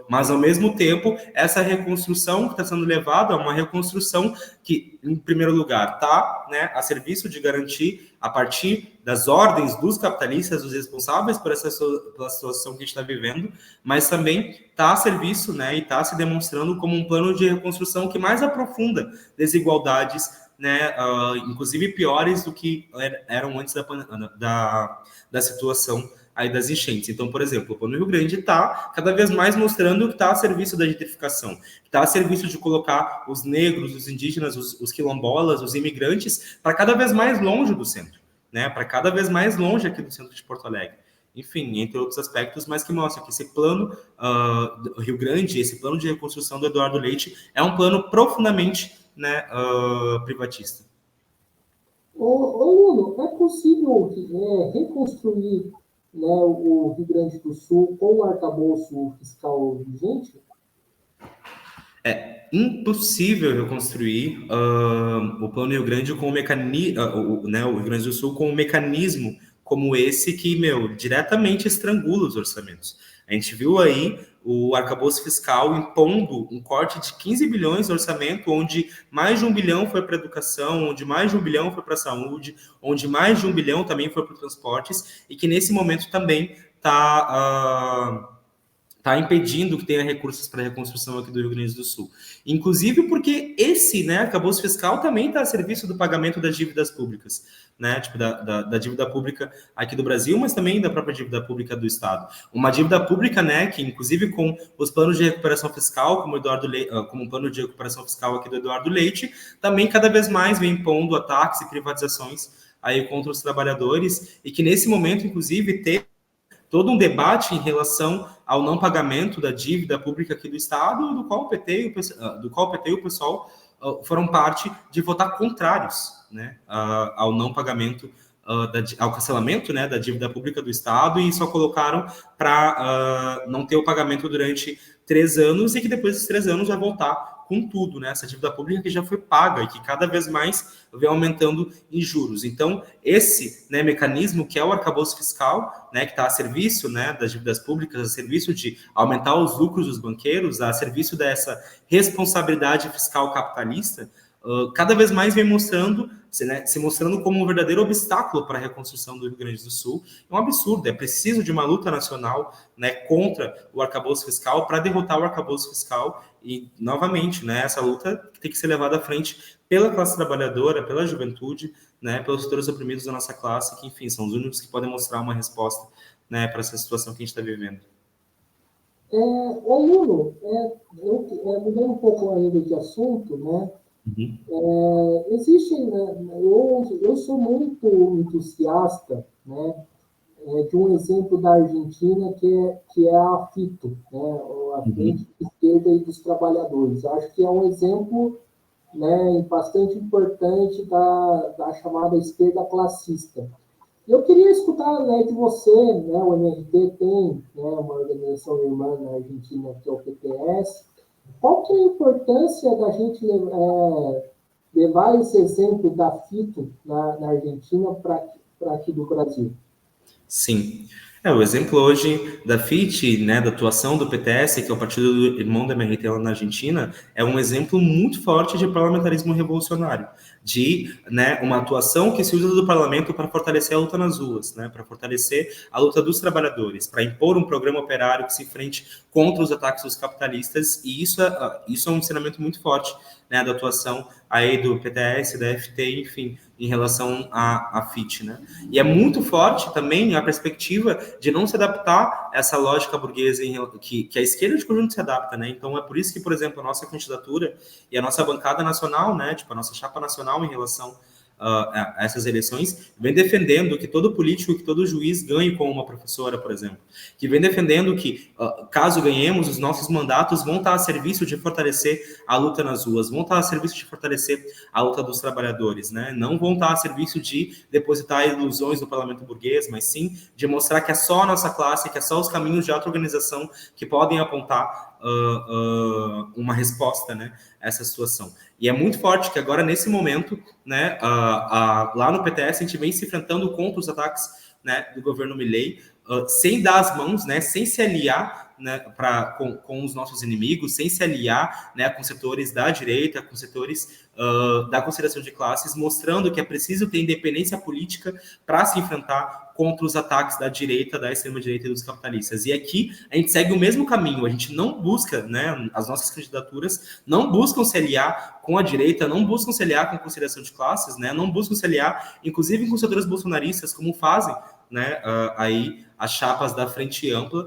mas, ao mesmo tempo, essa reconstrução que está sendo levada é uma reconstrução que, em primeiro lugar, está, né, a serviço de garantir, a partir das ordens dos capitalistas, dos responsáveis pela situação que a gente está vivendo, mas também está a serviço, né, e está se demonstrando como um plano de reconstrução que mais aprofunda desigualdades, né, inclusive piores do que eram antes da situação aí das enchentes. Então, por exemplo, o Rio Grande está cada vez mais mostrando que está a serviço da gentrificação, está a serviço de colocar os negros, os indígenas, os quilombolas, os imigrantes, para cada vez mais longe do centro, né? Para cada vez mais longe aqui do centro de Porto Alegre. Enfim, entre outros aspectos, mas que mostra que esse plano do Rio Grande, esse plano de reconstrução do Eduardo Leite, é um plano profundamente, né, privatista. Nuno, é possível reconstruir, né, o Rio Grande do Sul com o arcabouço fiscal vigente? É impossível reconstruir o Plano Rio Grande com o mecanismo, né, o Rio Grande do Sul com um mecanismo como esse que, diretamente estrangula os orçamentos. A gente viu aí o arcabouço fiscal impondo um corte de 15 bilhões no orçamento, onde mais de 1 bilhão foi para a educação, onde mais de 1 bilhão foi para a saúde, onde mais de 1 bilhão também foi para transportes, e que nesse momento também está impedindo que tenha recursos para a reconstrução aqui do Rio Grande do Sul. Inclusive porque esse, né, arcabouço fiscal também está a serviço do pagamento das dívidas públicas, né, tipo da dívida pública aqui do Brasil, mas também da própria dívida pública do Estado. Uma dívida pública, né, que inclusive com os planos de recuperação fiscal, como o plano de recuperação fiscal aqui do Eduardo Leite, também cada vez mais vem impondo ataques e privatizações aí contra os trabalhadores, e que nesse momento, inclusive, ter todo um debate em relação ao não pagamento da dívida pública aqui do Estado, do qual o PT e o pessoal foram parte de votar contrários, né, ao não pagamento, ao cancelamento, né, da dívida pública do Estado, e só colocaram para não ter o pagamento durante 3 anos, e que depois desses 3 anos vai voltar com tudo, né? Essa dívida pública que já foi paga e que cada vez mais vem aumentando em juros. Então, esse, né, mecanismo que é o arcabouço fiscal, né, que está a serviço, né, das dívidas públicas, a serviço de aumentar os lucros dos banqueiros, a serviço dessa responsabilidade fiscal capitalista, cada vez mais vem se mostrando como um verdadeiro obstáculo para a reconstrução do Rio Grande do Sul. É um absurdo, é preciso de uma luta nacional, né, contra o arcabouço fiscal para derrotar o arcabouço fiscal, e, novamente, né, essa luta tem que ser levada à frente pela classe trabalhadora, pela juventude, né, pelos setores oprimidos da nossa classe, que, enfim, são os únicos que podem mostrar uma resposta, né, para essa situação que a gente está vivendo. Nuno, mudando um pouco ainda de assunto, né? Existem, né, eu sou muito entusiasta, né, de um exemplo da Argentina que é a FITO, né, a Frente de Esquerda e dos Trabalhadores. Acho que é um exemplo, né, bastante importante da chamada esquerda classista. Eu queria escutar, né, de você, né, o MRT tem, né, uma organização irmã na Argentina, que é o PTS. Qual que é a importância da gente levar esse exemplo da FITO na Argentina para aqui do Brasil? Sim. O exemplo hoje da FIT, né, da atuação do PTS, que é o partido do irmão da MRT lá na Argentina, é um exemplo muito forte de parlamentarismo revolucionário, de, né, uma atuação que se usa do parlamento para fortalecer a luta nas ruas, né, para fortalecer a luta dos trabalhadores, para impor um programa operário que se enfrente contra os ataques dos capitalistas, e isso é um ensinamento muito forte, né, da atuação aí do PTS, da FT, enfim, em relação à FIT, né? E é muito forte também a perspectiva de não se adaptar a essa lógica burguesa que a esquerda de conjunto se adapta, né? Então é por isso que, por exemplo, a nossa candidatura e a nossa bancada nacional, né, tipo a nossa chapa nacional em relação a essas eleições, vem defendendo que todo político, que todo juiz ganhe como uma professora, por exemplo, que vem defendendo que, caso ganhemos, os nossos mandatos vão estar a serviço de fortalecer a luta nas ruas, vão estar a serviço de fortalecer a luta dos trabalhadores, né? Não vão estar a serviço de depositar ilusões no parlamento burguês, mas sim de mostrar que é só a nossa classe, que é só os caminhos de auto-organização que podem apontar uma resposta, né, a essa situação. E é muito forte que agora, nesse momento, né, lá no PTS, a gente vem se enfrentando contra os ataques, né, do governo Milei, sem dar as mãos, né, sem se aliar, né, com os nossos inimigos, sem se aliar, né, com setores da direita, com setores da conciliação de classes, mostrando que é preciso ter independência política para se enfrentar contra os ataques da direita, da extrema-direita e dos capitalistas. E aqui a gente segue o mesmo caminho, a gente não busca, né, as nossas candidaturas não buscam se aliar com a direita, não buscam se aliar com a conciliação de classes, né, não buscam se aliar, inclusive com setores bolsonaristas, como fazem, né, aí as chapas da Frente Ampla,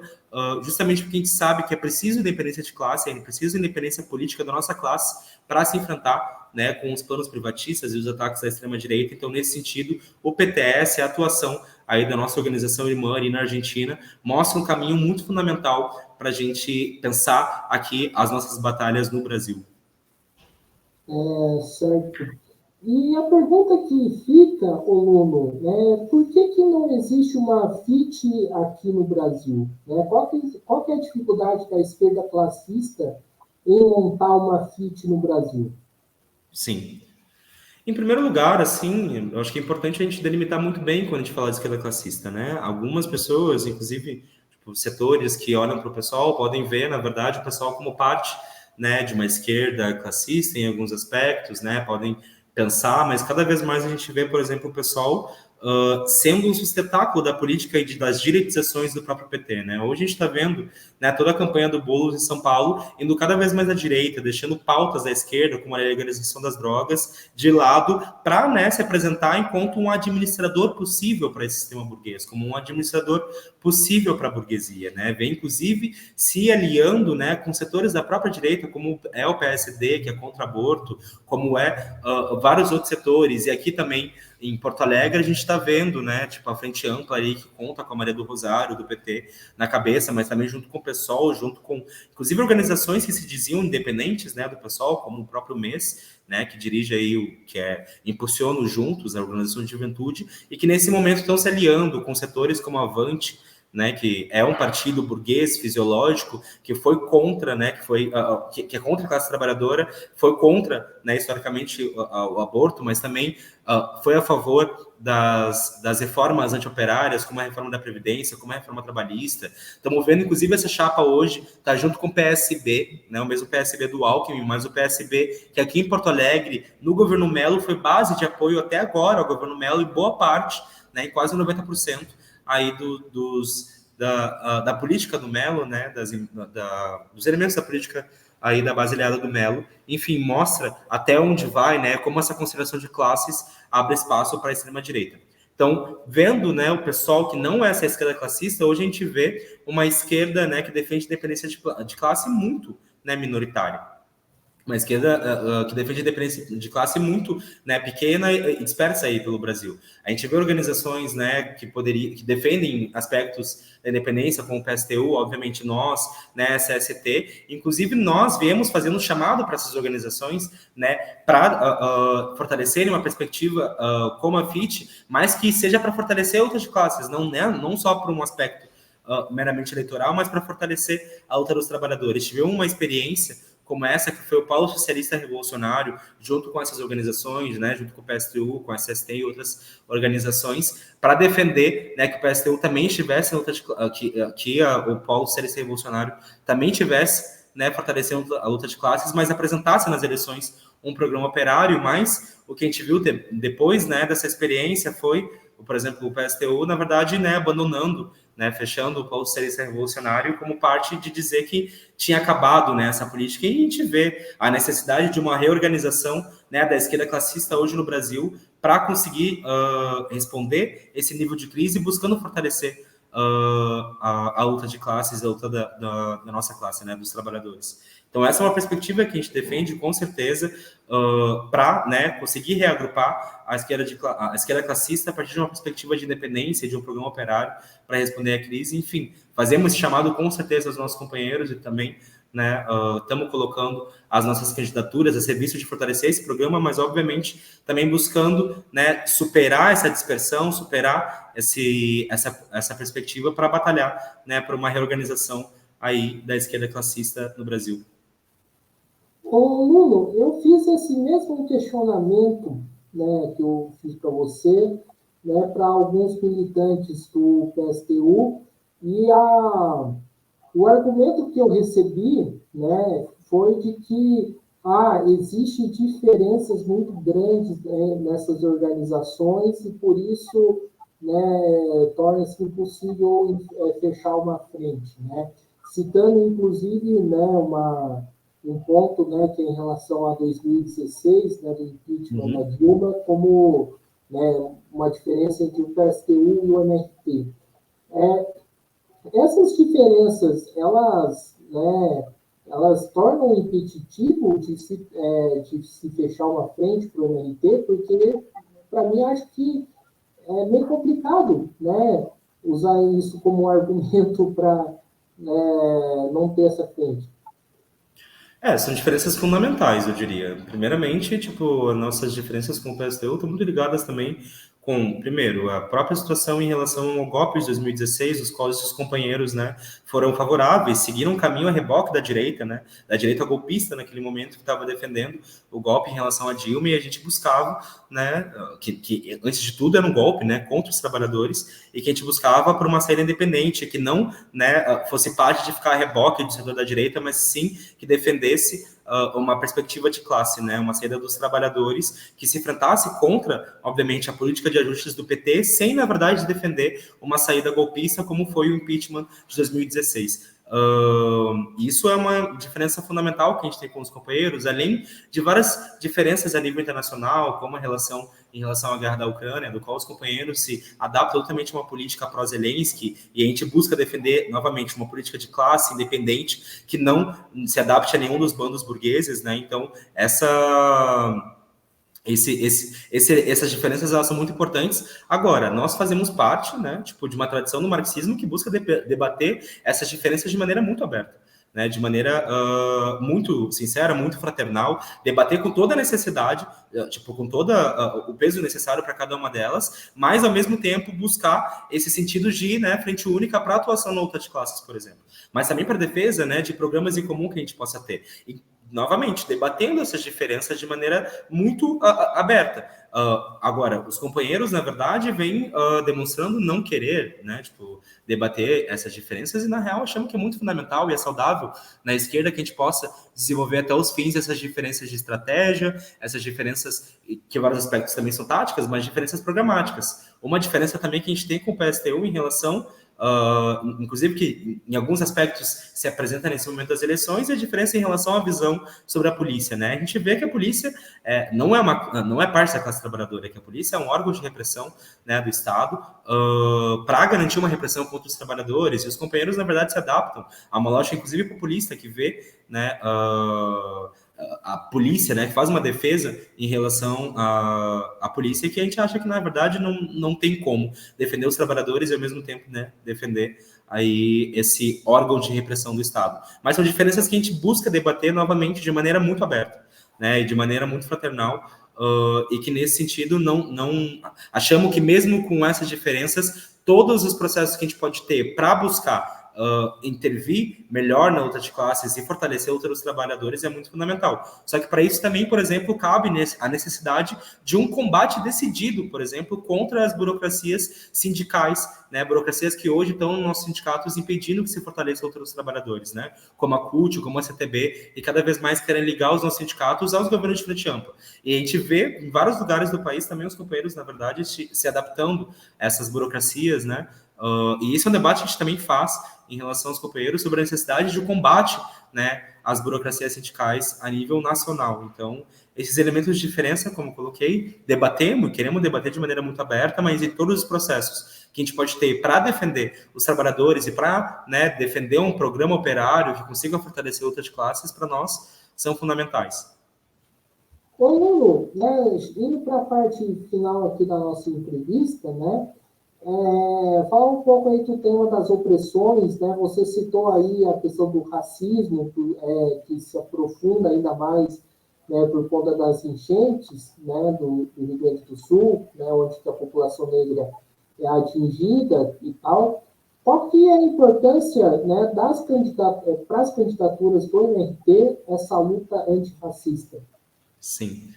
justamente porque a gente sabe que é preciso independência de classe, é preciso independência política da nossa classe para se enfrentar, né, com os planos privatistas e os ataques da extrema-direita. Então, nesse sentido, o PTS, a atuação aí da nossa organização irmã ali na Argentina, mostra um caminho muito fundamental para a gente pensar aqui as nossas batalhas no Brasil. Certo. E a pergunta que fica, Luno, por que não existe uma FIT aqui no Brasil? Qual que é a dificuldade da esquerda classista em montar uma FIT no Brasil? Sim. Em primeiro lugar, assim, eu acho que é importante a gente delimitar muito bem quando a gente fala de esquerda classista, né? Algumas pessoas, inclusive, tipo, setores que olham para o pessoal, podem ver, na verdade, o pessoal como parte, né, de uma esquerda classista em alguns aspectos, né? Podem pensar, mas cada vez mais a gente vê, por exemplo, o pessoal sendo um sustentáculo da política e das direitizações do próprio PT, né? Hoje a gente está vendo, né, toda a campanha do Boulos em São Paulo indo cada vez mais à direita, deixando pautas da esquerda, como a legalização das drogas, de lado, para, né, se apresentar enquanto um administrador possível para esse sistema burguês, como um administrador possível para a burguesia, né? Vem, inclusive, se aliando, né, com setores da própria direita, como é o PSD, que é contra aborto, como é vários outros setores, e aqui também em Porto Alegre a gente está vendo, né, tipo, a Frente Ampla aí, que conta com a Maria do Rosário, do PT, na cabeça, mas também junto com o PSOL, junto com, inclusive, organizações que se diziam independentes, né, do PSOL, como o próprio MES, né, que dirige aí impulsiona o Juntos, a Organização de Juventude, e que nesse momento estão se aliando com setores como a Avante, né, que é um partido burguês fisiológico que foi contra, né, que é contra a classe trabalhadora, foi contra, né, historicamente o aborto, mas também foi a favor das reformas antioperárias, como a reforma da Previdência, como a reforma trabalhista. Estamos vendo, inclusive, essa chapa hoje está junto com o PSB, né, o mesmo PSB do Alckmin, mas o PSB que aqui em Porto Alegre, no governo Melo, foi base de apoio até agora ao governo Melo, e boa parte, né, em quase 90%, aí da política do Melo, né, dos elementos da política aí da base aliada do Melo, enfim, mostra até onde vai, né, como essa conciliação de classes abre espaço para a extrema-direita. Então, vendo, né, o pessoal que não é essa esquerda classista, hoje a gente vê uma esquerda, né, que defende independência de classe muito, né, minoritária. Uma esquerda que defende a independência de classe muito, né, pequena e dispersa aí pelo Brasil. A gente vê organizações, né, que defendem aspectos da independência, como o PSTU, obviamente nós, né, SST, inclusive nós viemos fazendo um chamado para essas organizações, né, para fortalecerem uma perspectiva como a FIT, mas que seja para fortalecer outras classes, não só por um aspecto meramente eleitoral, mas para fortalecer a luta dos trabalhadores. Tivemos uma experiência como essa, que foi o Polo Socialista Revolucionário, junto com essas organizações, né, junto com o PSTU, com a SST e outras organizações, para defender, né, que o PSTU também estivesse na luta o Polo Socialista Revolucionário também tivesse, né, fortalecendo a luta de classes, mas apresentasse nas eleições um programa operário. Mas o que a gente viu depois, né, dessa experiência foi, por exemplo, o PSTU, na verdade, né, abandonando, né, fechando o Polo Socialista Revolucionário como parte de dizer que tinha acabado, né, essa política. E a gente vê a necessidade de uma reorganização, né, da esquerda classista hoje no Brasil para conseguir responder esse nível de crise, buscando fortalecer a luta de classes, a luta da nossa classe, né, dos trabalhadores. Então, essa é uma perspectiva que a gente defende, com certeza, para, né, conseguir reagrupar a esquerda classista a partir de uma perspectiva de independência, de um programa operário para responder à crise. Enfim, fazemos esse chamado, com certeza, aos nossos companheiros, e também, né, estamos colocando as nossas candidaturas a serviço de fortalecer esse programa, mas, obviamente, também buscando, né, superar essa dispersão, superar essa perspectiva para batalhar, né, por uma reorganização aí da esquerda classista no Brasil. Ô, Luno, eu fiz esse mesmo questionamento, né, que eu fiz para você, né, para alguns militantes do PSTU, E o argumento que eu recebi, né, foi de que existem diferenças muito grandes, né, nessas organizações e por isso, né, torna-se impossível fechar uma frente, né? Citando inclusive, né, um ponto, né, que é em relação a 2016, né, do impeachment da Uhum. Dilma, como, né, uma diferença entre o PSTU e o MRT. Essas diferenças, elas tornam impeditivo de se fechar uma frente para o MRT, porque, para mim, acho que é meio complicado, né, usar isso como argumento para não ter essa frente. São diferenças fundamentais, eu diria. Primeiramente, tipo, as nossas diferenças com o PSTU estão muito ligadas também com, primeiro, a própria situação em relação ao golpe de 2016, os quais os companheiros, né, foram favoráveis, seguiram um caminho a reboque da direita, né, da direita golpista naquele momento que estava defendendo o golpe em relação a Dilma, e a gente buscava, né, que antes de tudo era um golpe, né, contra os trabalhadores, e que a gente buscava por uma saída independente, que não, né, fosse parte de ficar a reboque do setor da direita, mas sim que defendesse uma perspectiva de classe, né, uma saída dos trabalhadores que se enfrentasse contra, obviamente, a política de ajustes do PT, sem, na verdade, defender uma saída golpista, como foi o impeachment de 2016. Isso é uma diferença fundamental que a gente tem com os companheiros, além de várias diferenças a nível internacional, como a relação em relação à guerra da Ucrânia, do qual os companheiros se adaptam totalmente a uma política pró-Zelensky, e a gente busca defender, novamente, uma política de classe independente que não se adapte a nenhum dos bandos burgueses, né? Então, essas diferenças elas são muito importantes. Agora, nós fazemos parte, né, tipo, de uma tradição do marxismo que busca debater essas diferenças de maneira muito aberta, né, de maneira muito sincera, muito fraternal, debater com toda a necessidade, tipo, com todo o peso necessário para cada uma delas, mas ao mesmo tempo buscar esse sentido de, né, frente única para a atuação na luta de classes, por exemplo, mas também para a defesa, né, de programas em comum que a gente possa ter. E, novamente, debatendo essas diferenças de maneira muito aberta. Agora, os companheiros, na verdade, vêm demonstrando não querer, né, tipo, debater essas diferenças, e, na real, achamos que é muito fundamental e é saudável na esquerda que a gente possa desenvolver até os fins essas diferenças de estratégia, essas diferenças, que vários aspectos também são táticas, mas diferenças programáticas. Uma diferença também que a gente tem com o PSTU em relação inclusive que em alguns aspectos se apresenta nesse momento das eleições, e a diferença em relação à visão sobre a polícia, né? A gente vê que a polícia não é parte da classe trabalhadora, que a polícia é um órgão de repressão, né, do Estado, para garantir uma repressão contra os trabalhadores, e os companheiros, na verdade, se adaptam a uma lógica, inclusive populista, que vê, né, a polícia, né, que faz uma defesa em relação à polícia, que a gente acha que, na verdade, não tem como defender os trabalhadores e, ao mesmo tempo, né, defender aí esse órgão de repressão do Estado. Mas são diferenças que a gente busca debater novamente de maneira muito aberta, né, e de maneira muito fraternal, e que, nesse sentido, não achamos que, mesmo com essas diferenças, todos os processos que a gente pode ter para buscar intervir melhor na luta de classes e fortalecer outros trabalhadores é muito fundamental. Só que para isso também, por exemplo, cabe a necessidade de um combate decidido, por exemplo, contra as burocracias sindicais, né, burocracias que hoje estão nos nossos sindicatos impedindo que se fortaleça outros trabalhadores, né, como a CUT, como a CTB, e cada vez mais querem ligar os nossos sindicatos aos governos de frente ampla. E a gente vê em vários lugares do país também os companheiros, na verdade, se adaptando a essas burocracias, né, e isso é um debate que a gente também faz em relação aos companheiros sobre a necessidade de um combate, né, às burocracias sindicais a nível nacional. Então, esses elementos de diferença, como eu coloquei, queremos debater de maneira muito aberta, mas em todos os processos que a gente pode ter para defender os trabalhadores e para, né, defender um programa operário que consiga fortalecer a luta de classes, para nós, são fundamentais. Ô, Lulu, né, indo para a parte final aqui da nossa entrevista, né, fala um pouco aí do tema das opressões, né? Você citou aí a questão do racismo, que se aprofunda ainda mais, né, por conta das enchentes, né, do Rio Grande do Sul, né, onde a população negra é atingida e tal. Qual que é a importância, né, para as candidaturas do MRT essa luta antirracista? Sim.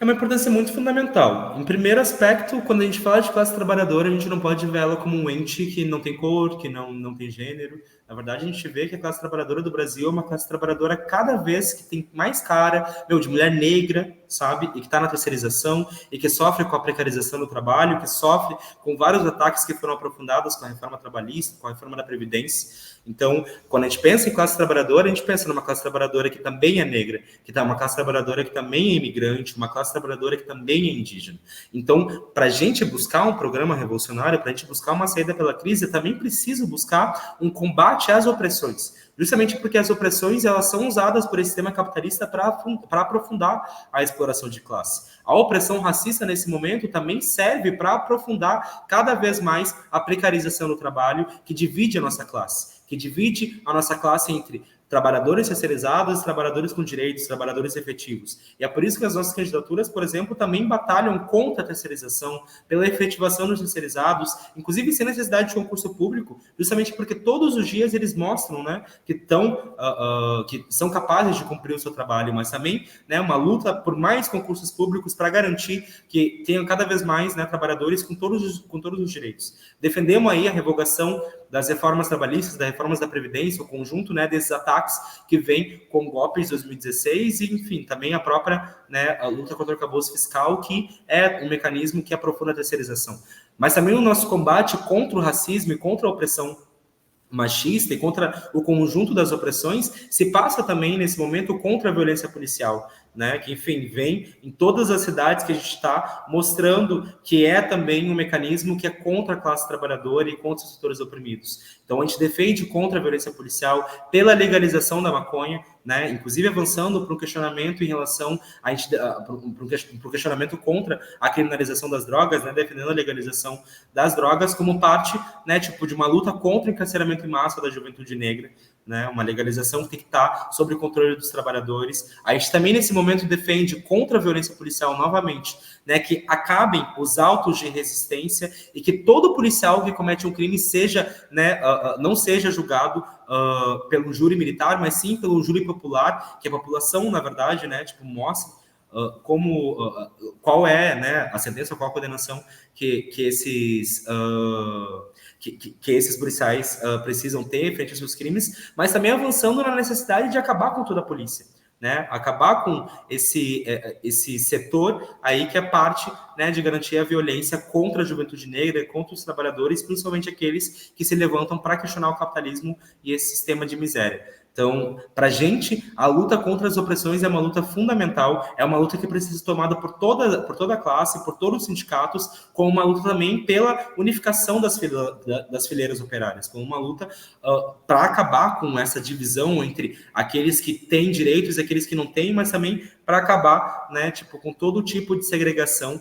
É uma importância muito fundamental. Em primeiro aspecto, quando a gente fala de classe trabalhadora, a gente não pode ver ela como um ente que não tem cor, que não tem gênero. Na verdade, a gente vê que a classe trabalhadora do Brasil é uma classe trabalhadora cada vez que tem mais cara, de mulher negra, sabe? E que está na terceirização, e que sofre com a precarização do trabalho, que sofre com vários ataques que foram aprofundados com a reforma trabalhista, com a reforma da Previdência. Então, quando a gente pensa em classe trabalhadora, a gente pensa numa classe trabalhadora que também é negra, que tá uma classe trabalhadora que também é imigrante, uma classe trabalhadora que também é indígena. Então, para a gente buscar um programa revolucionário, para a gente buscar uma saída pela crise, é também preciso buscar um combate às opressões. Justamente porque as opressões elas são usadas por esse sistema capitalista para aprofundar a exploração de classe. A opressão racista, nesse momento, também serve para aprofundar cada vez mais a precarização do trabalho, que divide a nossa classe entre trabalhadores terceirizados, trabalhadores com direitos, trabalhadores efetivos. E é por isso que as nossas candidaturas, por exemplo, também batalham contra a terceirização, pela efetivação dos terceirizados, inclusive sem necessidade de concurso público, justamente porque todos os dias eles mostram, né, que são capazes de cumprir o seu trabalho, mas também, né, uma luta por mais concursos públicos para garantir que tenham cada vez mais, né, trabalhadores com todos os direitos. Defendemos aí a revogação das reformas trabalhistas, das reformas da Previdência, o conjunto, né, desses ataques que vem com golpes de 2016 e, enfim, também a própria, né, a luta contra o arcabouço fiscal, que é um mecanismo que aprofunda a terceirização. Mas também o nosso combate contra o racismo e contra a opressão machista e contra o conjunto das opressões se passa também, nesse momento, contra a violência policial, né? Que, enfim, vem em todas as cidades que a gente está mostrando que é também um mecanismo que é contra a classe trabalhadora e contra os setores oprimidos. Então, a gente defende contra a violência policial, pela legalização da maconha, né? Inclusive avançando para um questionamento em relação para um questionamento contra a criminalização das drogas, né? Defendendo a legalização das drogas como parte, né, tipo, de uma luta contra o encarceramento em massa da juventude negra, né? Uma legalização que tem que estar sob o controle dos trabalhadores. A gente também, nesse momento, defende contra a violência policial novamente, né, que acabem os autos de resistência e que todo policial que comete um crime seja, né, não seja julgado pelo júri militar, mas sim pelo júri popular, que a população, na verdade, né, tipo, mostra qual é, né, a sentença, qual a condenação que esses policiais precisam ter frente aos seus crimes, mas também avançando na necessidade de acabar com toda a polícia, né? Acabar com esse setor aí que é parte, né, de garantir a violência contra a juventude negra, contra os trabalhadores, principalmente aqueles que se levantam para questionar o capitalismo e esse sistema de miséria. Então, para a gente, a luta contra as opressões é uma luta fundamental, é uma luta que precisa ser tomada por toda a classe, por todos os sindicatos, como uma luta também pela unificação das fileiras operárias, como uma luta para acabar com essa divisão entre aqueles que têm direitos e aqueles que não têm, mas também para acabar, né, tipo, com todo tipo de segregação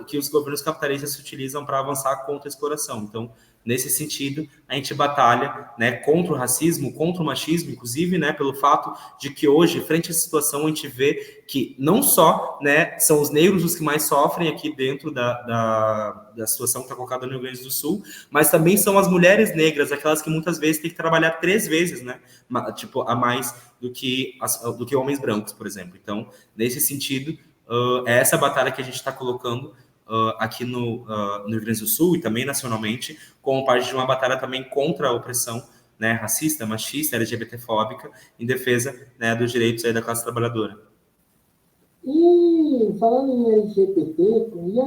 que os governos capitalistas se utilizam para avançar contra a exploração. Então, nesse sentido, a gente batalha, né, contra o racismo, contra o machismo, inclusive, né, pelo fato de que hoje, frente à situação, a gente vê que não só, né, são os negros os que mais sofrem aqui dentro da situação que está colocada no Rio Grande do Sul, mas também são as mulheres negras, aquelas que muitas vezes têm que trabalhar 3 vezes, né, tipo, a mais do que homens brancos, por exemplo. Então, nesse sentido, é essa batalha que a gente está colocando aqui no Rio Grande do Sul e também nacionalmente, como parte de uma batalha também contra a opressão, né, racista, machista, LGBTfóbica, em defesa, né, dos direitos aí da classe trabalhadora. E falando em LGBT, e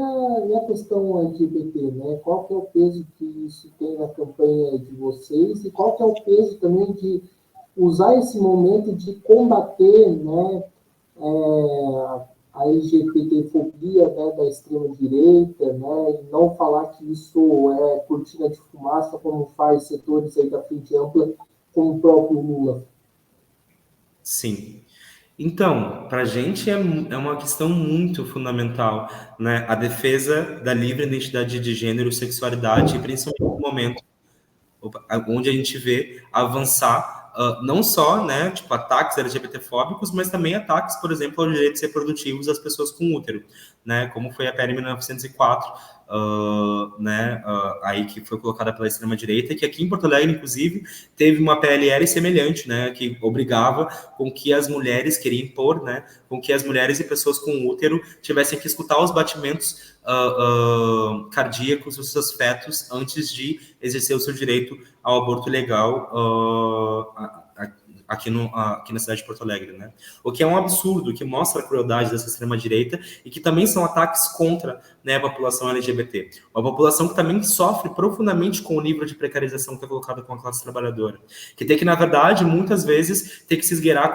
a questão LGBT, né? Qual que é o peso que isso tem na campanha de vocês e qual que é o peso também de usar esse momento de combater, né, a LGBTfobia, né, da extrema-direita, né, e não falar que isso é cortina de fumaça, como faz setores aí da Frente Ampla, como o próprio Lula? Sim. Então, para a gente é uma questão muito fundamental, né, a defesa da livre identidade de gênero, sexualidade, principalmente no momento onde a gente vê avançar não só, né, tipo, ataques LGBTfóbicos, mas também ataques, por exemplo, aos direitos reprodutivos das pessoas com útero, né, como foi a PL 1904, né, aí que foi colocada pela extrema-direita, que aqui em Porto Alegre, inclusive, teve uma PLL semelhante, né, que obrigava com que as mulheres, queria impor, né, com que as mulheres e pessoas com útero tivessem que escutar os batimentos cardíacos dos seus fetos antes de exercer o seu direito ao aborto legal aqui na cidade de Porto Alegre, né? O que é um absurdo, que mostra a crueldade dessa extrema-direita e que também são ataques contra, né, a população LGBT. Uma população que também sofre profundamente com o nível de precarização que é colocado com a classe trabalhadora. Que tem que, na verdade, muitas vezes, ter que se esgueirar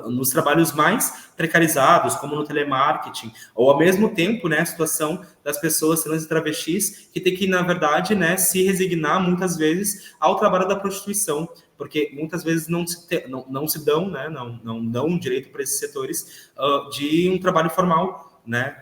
nos trabalhos mais precarizados, como no telemarketing, ou ao mesmo tempo, né, a situação das pessoas trans e travestis, que tem que, na verdade, né, se resignar, muitas vezes, ao trabalho da prostituição, porque muitas vezes não se dão, né, não dão direito para esses setores de um trabalho formal, né?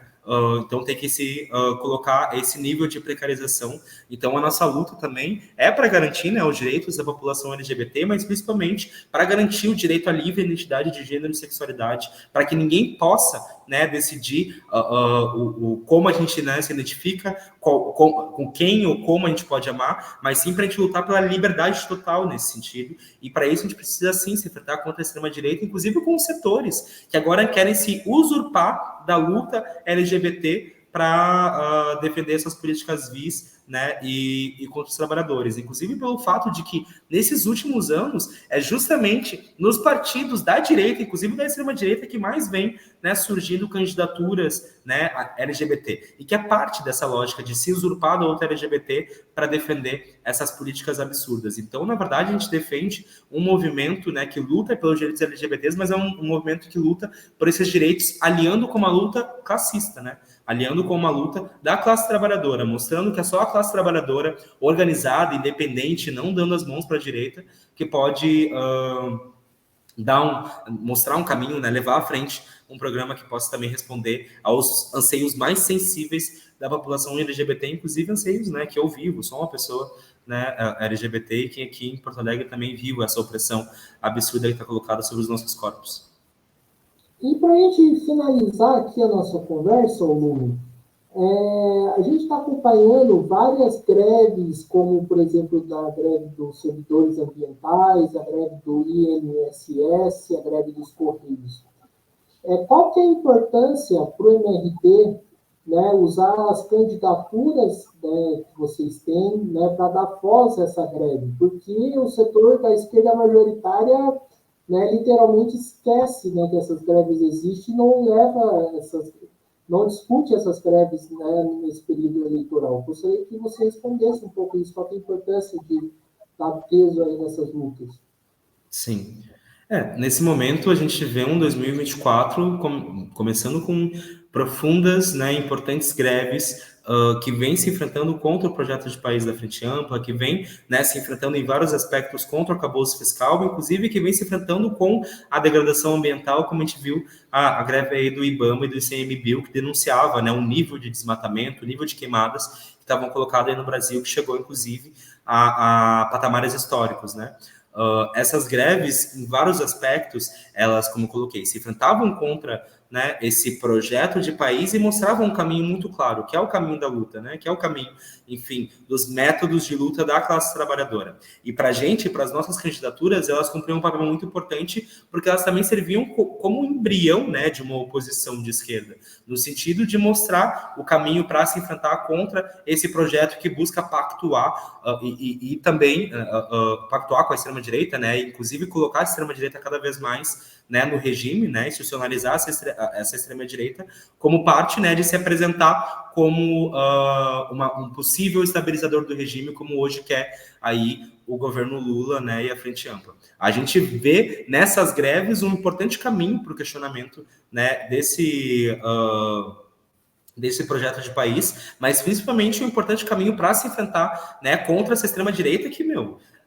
Então tem que se colocar esse nível de precarização. Então a nossa luta também é para garantir, né, os direitos da população LGBT, mas principalmente para garantir o direito à livre identidade de gênero e sexualidade, para que ninguém possa, né, decidir como a gente, né, se identifica, com quem ou como a gente pode amar, mas sim para a gente lutar pela liberdade total nesse sentido. E para isso a gente precisa sim se enfrentar contra a extrema-direita, inclusive com os setores que agora querem se usurpar da luta LGBT para defender essas políticas vis, né, e contra os trabalhadores. Inclusive pelo fato de que, nesses últimos anos, é justamente nos partidos da direita, inclusive da extrema-direita, que mais vem, né, surgindo candidaturas, né, LGBT. E que é parte dessa lógica de se usurpar da outra LGBT para defender essas políticas absurdas. Então, na verdade, a gente defende um movimento, né, que luta pelos direitos LGBTs, mas é um movimento que luta por esses direitos, aliando com uma luta classista, né? Aliando com uma luta da classe trabalhadora, mostrando que é só a classe trabalhadora organizada, independente, não dando as mãos para a direita, que pode mostrar um caminho, né, levar à frente um programa que possa também responder aos anseios mais sensíveis da população LGBT, inclusive anseios, né, que eu vivo, sou uma pessoa, né, LGBT, e que aqui em Porto Alegre também vivo essa opressão absurda que está colocada sobre os nossos corpos. E para a gente finalizar aqui a nossa conversa, Luno, a gente está acompanhando várias greves, como, por exemplo, da greve dos servidores ambientais, a greve do INSS, a greve dos Correios. Qual que é a importância para o MRT, né, usar as candidaturas, né, que vocês têm, né, para dar voz a essa greve? Porque o setor da esquerda majoritária, né, literalmente esquece, né, que essas greves existem e não discute essas greves, né, nesse período eleitoral. Gostaria que você respondesse um pouco isso, qual é a importância de dar peso aí nessas lutas. Sim. Nesse momento a gente vê um 2024 começando com profundas, né, importantes greves que vem se enfrentando contra o projeto de país da Frente Ampla, que vem, né, se enfrentando em vários aspectos contra o arcabouço fiscal, inclusive que vem se enfrentando com a degradação ambiental, como a gente viu a greve aí do IBAMA e do ICMBio, que denunciava, né, um nível de desmatamento, o nível de queimadas que estavam colocados aí no Brasil, que chegou, inclusive, a patamares históricos, né? Essas greves, em vários aspectos, elas, como coloquei, se enfrentavam contra, né, esse projeto de país e mostravam um caminho muito claro, que é o caminho da luta, né, que é o caminho, enfim, dos métodos de luta da classe trabalhadora. E para a gente, para as nossas candidaturas, elas cumpriam um papel muito importante, porque elas também serviam como um embrião, né, de uma oposição de esquerda, no sentido de mostrar o caminho para se enfrentar contra esse projeto que busca pactuar e também pactuar com a extrema-direita, né, inclusive colocar a extrema-direita cada vez mais, né, no regime, né, institucionalizar essa extrema-direita como parte, né, de se apresentar como um possível estabilizador do regime, como hoje quer aí o governo Lula, né, e a Frente Ampla. A gente vê nessas greves um importante caminho para o questionamento, né, desse projeto de país, mas principalmente um importante caminho para se enfrentar, né, contra essa extrema-direita que,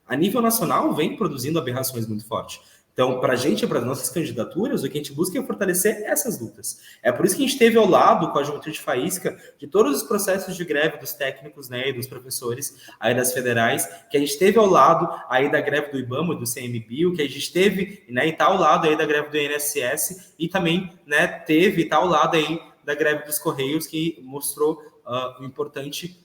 a nível nacional, vem produzindo aberrações muito fortes. Então, para a gente, para as nossas candidaturas, o que a gente busca é fortalecer essas lutas. É por isso que a gente esteve ao lado, com a Juventude Faísca, de todos os processos de greve dos técnicos, né, e dos professores aí das federais, que a gente esteve ao lado aí da greve do IBAMA, do CMBio, que a gente esteve, né, e está ao lado aí da greve do INSS, e também, né, teve e está ao lado aí da greve dos Correios, que mostrou importante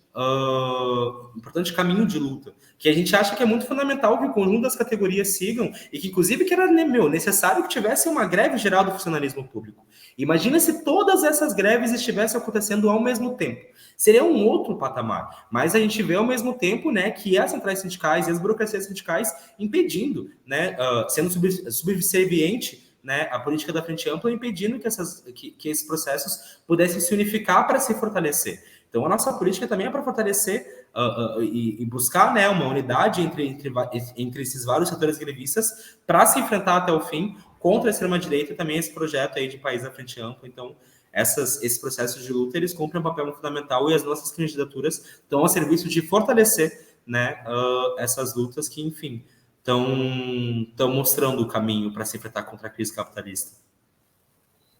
caminho de luta, que a gente acha que é muito fundamental que o conjunto das categorias sigam, e que, inclusive, que era necessário que tivesse uma greve geral do funcionalismo público. Imagina se todas essas greves estivessem acontecendo ao mesmo tempo. Seria um outro patamar. Mas a gente vê, ao mesmo tempo, né, que as centrais sindicais e as burocracias sindicais impedindo, né, sendo subserviente, né, a política da Frente Ampla, impedindo que esses processos pudessem se unificar para se fortalecer. Então, a nossa política também é para fortalecer e buscar, né, uma unidade entre esses vários setores grevistas para se enfrentar até o fim contra a extrema-direita e também esse projeto aí de país da Frente Ampla. Então, esses processos de luta, eles cumprem um papel fundamental, e as nossas candidaturas estão a serviço de fortalecer, né, essas lutas que, enfim, estão mostrando o caminho para se enfrentar contra a crise capitalista.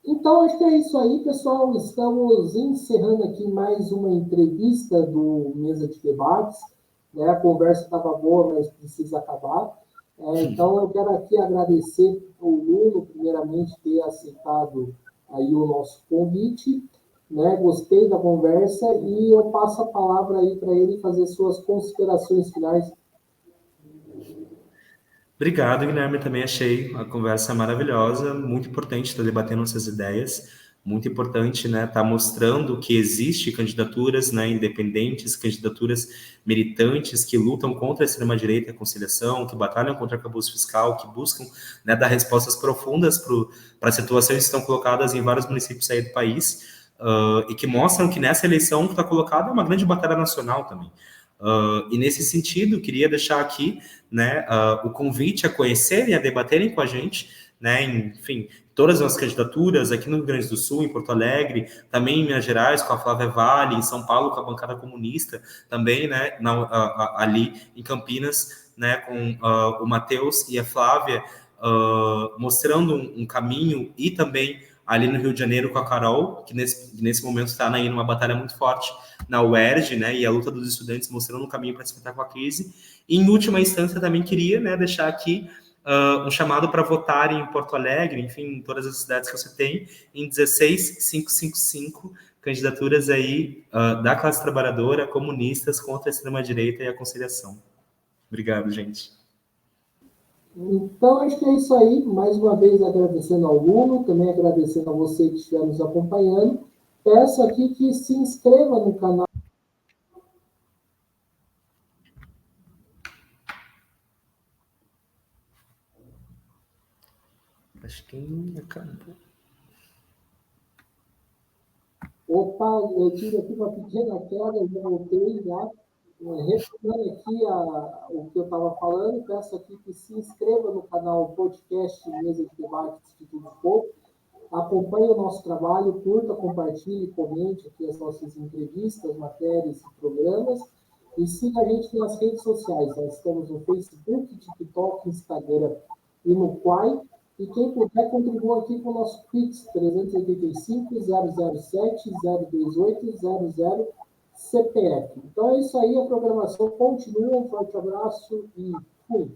Então, acho que é isso aí, pessoal. Estamos encerrando aqui mais uma entrevista do Mesa de Debates. Né? A conversa estava boa, mas precisa acabar. Então, eu quero aqui agradecer ao Luno, primeiramente, ter aceitado aí o nosso convite. Né? Gostei da conversa e eu passo a palavra aí para ele fazer suas considerações finais. Obrigado, Guilherme. Também achei a conversa maravilhosa, muito importante estar debatendo essas ideias, muito importante, né, estar mostrando que existe candidaturas, né, independentes, candidaturas militantes que lutam contra a extrema-direita e a conciliação, que batalham contra o arcabouço fiscal, que buscam, né, dar respostas profundas para situações que estão colocadas em vários municípios aí do país, e que mostram que nessa eleição que está colocada é uma grande batalha nacional também. E nesse sentido, queria deixar aqui, né, o convite a conhecerem, a debaterem com a gente, né, enfim, todas as nossas candidaturas aqui no Rio Grande do Sul, em Porto Alegre, também em Minas Gerais com a Flávia Vale, em São Paulo com a bancada comunista, também, né, ali em Campinas, né, com o Matheus e a Flávia, mostrando um caminho, e também ali no Rio de Janeiro com a Carol, que nesse momento está aí numa batalha muito forte na UERJ, né, e a luta dos estudantes mostrando um caminho para se enfrentar com a crise. E, em última instância, também queria, né, deixar aqui um chamado para votar em Porto Alegre, enfim, em todas as cidades que você tem, em 16555, candidaturas aí da classe trabalhadora, comunistas, contra a extrema-direita e a conciliação. Obrigado, gente. Então, acho que é isso aí. Mais uma vez, agradecendo ao Luno, também agradecendo a você que estiver nos acompanhando. Peço aqui que se inscreva no canal. Acho que acabou. Opa, eu tive aqui uma pequena queda, eu voltei já. Retomando aqui o que eu estava falando, peço aqui que se inscreva no canal podcast Mesa de Debate Instituto Pouco. Acompanhe o nosso trabalho, curta, compartilhe, comente aqui as nossas entrevistas, matérias e programas. E siga a gente nas redes sociais. Nós estamos no Facebook, TikTok, Instagram e no Quai. E quem puder, contribua aqui com o nosso Pix 385-007-028-00 CPF. Então é isso aí, a programação continua. Um forte abraço e fui.